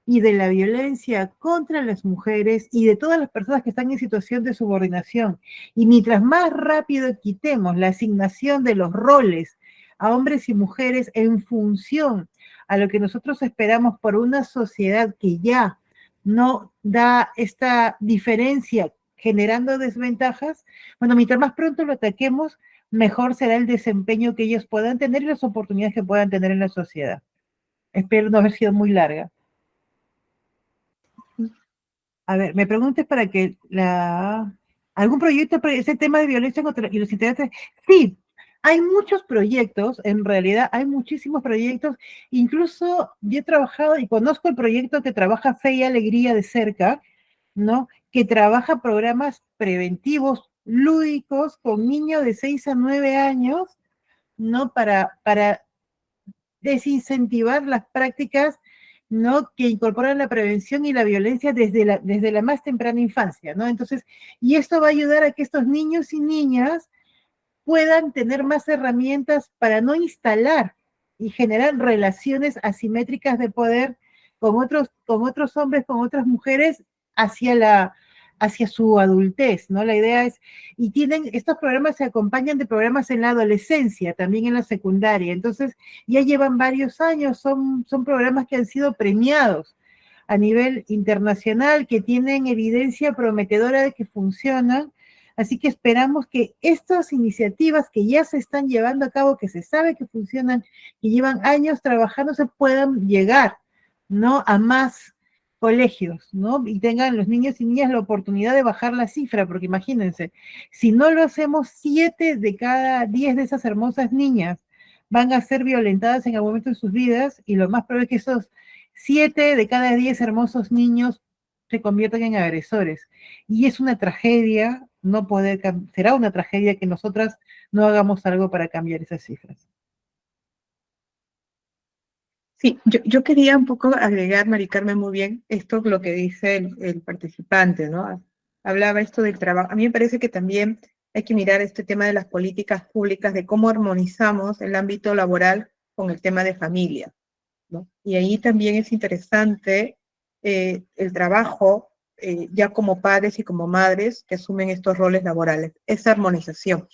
y de la violencia contra las mujeres y de todas las personas que están en situación de subordinación, y mientras más rápido quitemos la asignación de los roles a hombres y mujeres en función a lo que nosotros esperamos por una sociedad que ya no da esta diferencia generando desventajas, bueno, mientras más pronto lo ataquemos, mejor será el desempeño que ellos puedan tener y las oportunidades que puedan tener en la sociedad. Espero no haber sido muy larga. A ver, me preguntes para que ¿algún proyecto para ese tema de violencia contra y los integrantes? Sí, hay muchos proyectos, en realidad hay muchísimos proyectos, incluso yo he trabajado y conozco el proyecto que trabaja Fe y Alegría de cerca, ¿no? Que trabaja programas preventivos, lúdicos, con niños de 6 a 9 años, ¿no? Para desincentivar las prácticas, ¿no? Que incorporan la prevención y la violencia desde la más temprana infancia, ¿no? Entonces, y esto va a ayudar a que estos niños y niñas puedan tener más herramientas para no instalar y generar relaciones asimétricas de poder con otros hombres, con otras mujeres hacia su adultez, ¿no? La idea es, y estos programas se acompañan de programas en la adolescencia, también en la secundaria, entonces ya llevan varios años, son programas que han sido premiados a nivel internacional, que tienen evidencia prometedora de que funcionan. Así que esperamos que estas iniciativas que ya se están llevando a cabo, que se sabe que funcionan, que llevan años trabajando, se puedan llegar, ¿no? A más colegios, ¿no? Y tengan los niños y niñas la oportunidad de bajar la cifra, porque imagínense, si no lo hacemos, 7 de cada 10 de esas hermosas niñas van a ser violentadas en algún momento de sus vidas, y lo más probable es que esos 7 de cada 10 hermosos niños se conviertan en agresores. Y es una tragedia será una tragedia que nosotras no hagamos algo para cambiar esas cifras. Sí, yo quería un poco agregar, Mari Carmen, muy bien, esto lo que dice el participante, ¿no? Hablaba esto del trabajo. A mí me parece que también hay que mirar este tema de las políticas públicas, de cómo armonizamos el ámbito laboral con el tema de familia, ¿no? Y ahí también es interesante el trabajo ya como padres y como madres que asumen estos roles laborales, esa armonización.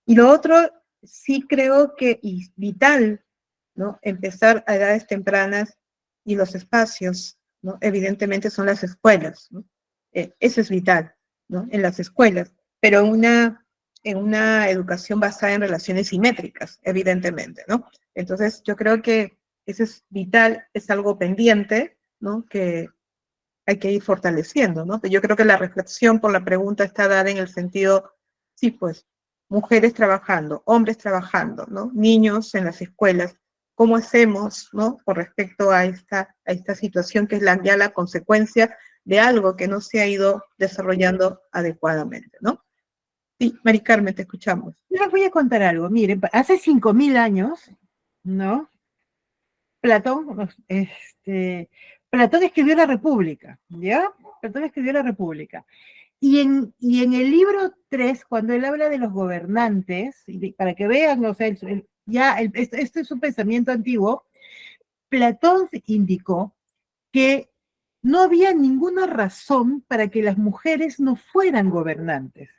Y lo otro, sí creo que es vital, ¿no? Empezar a edades tempranas, y los espacios, ¿no? Evidentemente son las escuelas, ¿no? Eso es vital, ¿no? En las escuelas, pero en una educación basada en relaciones simétricas, evidentemente, ¿no? Entonces, yo creo que eso es vital, es algo pendiente, ¿no? Que hay que ir fortaleciendo, ¿no? Yo creo que la reflexión por la pregunta está dada en el sentido, sí, pues, mujeres trabajando, hombres trabajando, ¿no? Niños en las escuelas, ¿cómo hacemos, ¿no? Con respecto a esta situación que es ya la consecuencia de algo que no se ha ido desarrollando adecuadamente, ¿no? Sí, Mari Carmen, te escuchamos. Yo les voy a contar algo. Miren, hace 5.000 años, ¿no? Platón escribió la República, ¿ya? Platón escribió la República. Y en el libro 3, cuando él habla de los gobernantes, para que vean, o sea, esto es un pensamiento antiguo, Platón indicó que no había ninguna razón para que las mujeres no fueran gobernantes,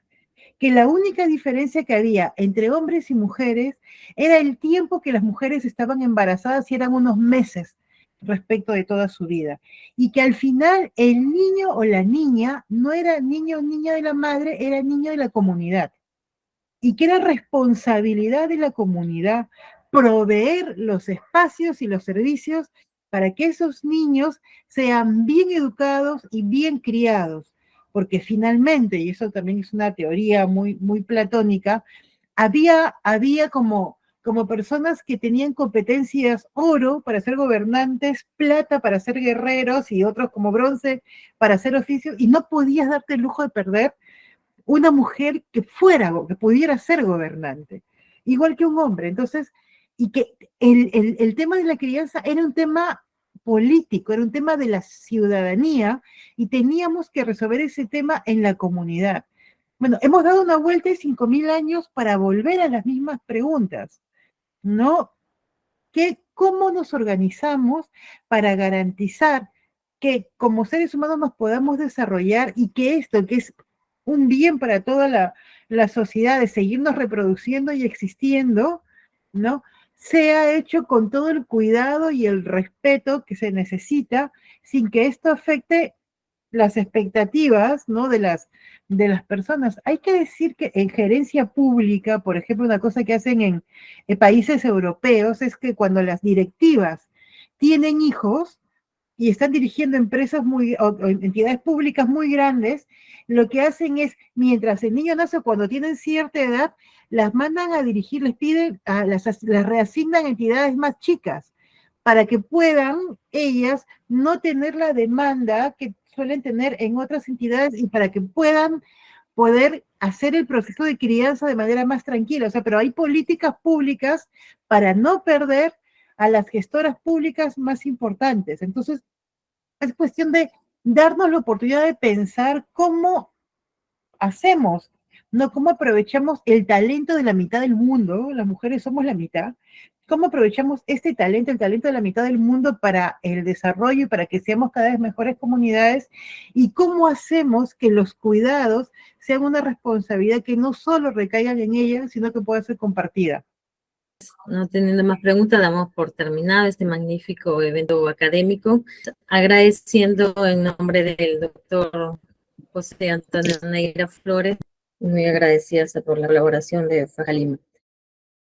que la única diferencia que había entre hombres y mujeres era el tiempo que las mujeres estaban embarazadas, y eran unos meses respecto de toda su vida, y que al final el niño o la niña no era niño o niña de la madre, era niño de la comunidad, y que era responsabilidad de la comunidad proveer los espacios y los servicios para que esos niños sean bien educados y bien criados, porque finalmente, y eso también es una teoría muy, muy platónica, había como personas que tenían competencias oro para ser gobernantes, plata para ser guerreros, y otros como bronce para hacer oficios, y no podías darte el lujo de perder una mujer que pudiera ser gobernante, igual que un hombre. Entonces, y que el tema de la crianza era un tema político, era un tema de la ciudadanía, y teníamos que resolver ese tema en la comunidad. Bueno, hemos dado una vuelta de 5.000 años para volver a las mismas preguntas, ¿no? ¿Cómo nos organizamos para garantizar que como seres humanos nos podamos desarrollar y que esto, que es un bien para toda la sociedad, de seguirnos reproduciendo y existiendo, ¿no? Sea hecho con todo el cuidado y el respeto que se necesita, sin que esto afecte las expectativas, ¿no? de las personas. Hay que decir que en gerencia pública, por ejemplo, una cosa que hacen en países europeos es que cuando las directivas tienen hijos y están dirigiendo empresas o entidades públicas muy grandes, lo que hacen es, mientras el niño nace, cuando tienen cierta edad, las mandan a dirigir, les piden, las reasignan a entidades más chicas, para que puedan ellas no tener la demanda que suelen tener en otras entidades y para que puedan poder hacer el proceso de crianza de manera más tranquila. O sea, pero hay políticas públicas para no perder a las gestoras públicas más importantes. Entonces, es cuestión de darnos la oportunidad de pensar cómo hacemos, no cómo aprovechamos el talento de la mitad del mundo, las mujeres somos la mitad, cómo aprovechamos este talento, el talento de la mitad del mundo para el desarrollo y para que seamos cada vez mejores comunidades, y cómo hacemos que los cuidados sean una responsabilidad que no solo recaigan en ellas, sino que pueda ser compartida. No teniendo más preguntas, damos por terminado este magnífico evento académico, agradeciendo en nombre del doctor José Antonio Neira Flores, muy agradecidas por la colaboración de Faja Lima.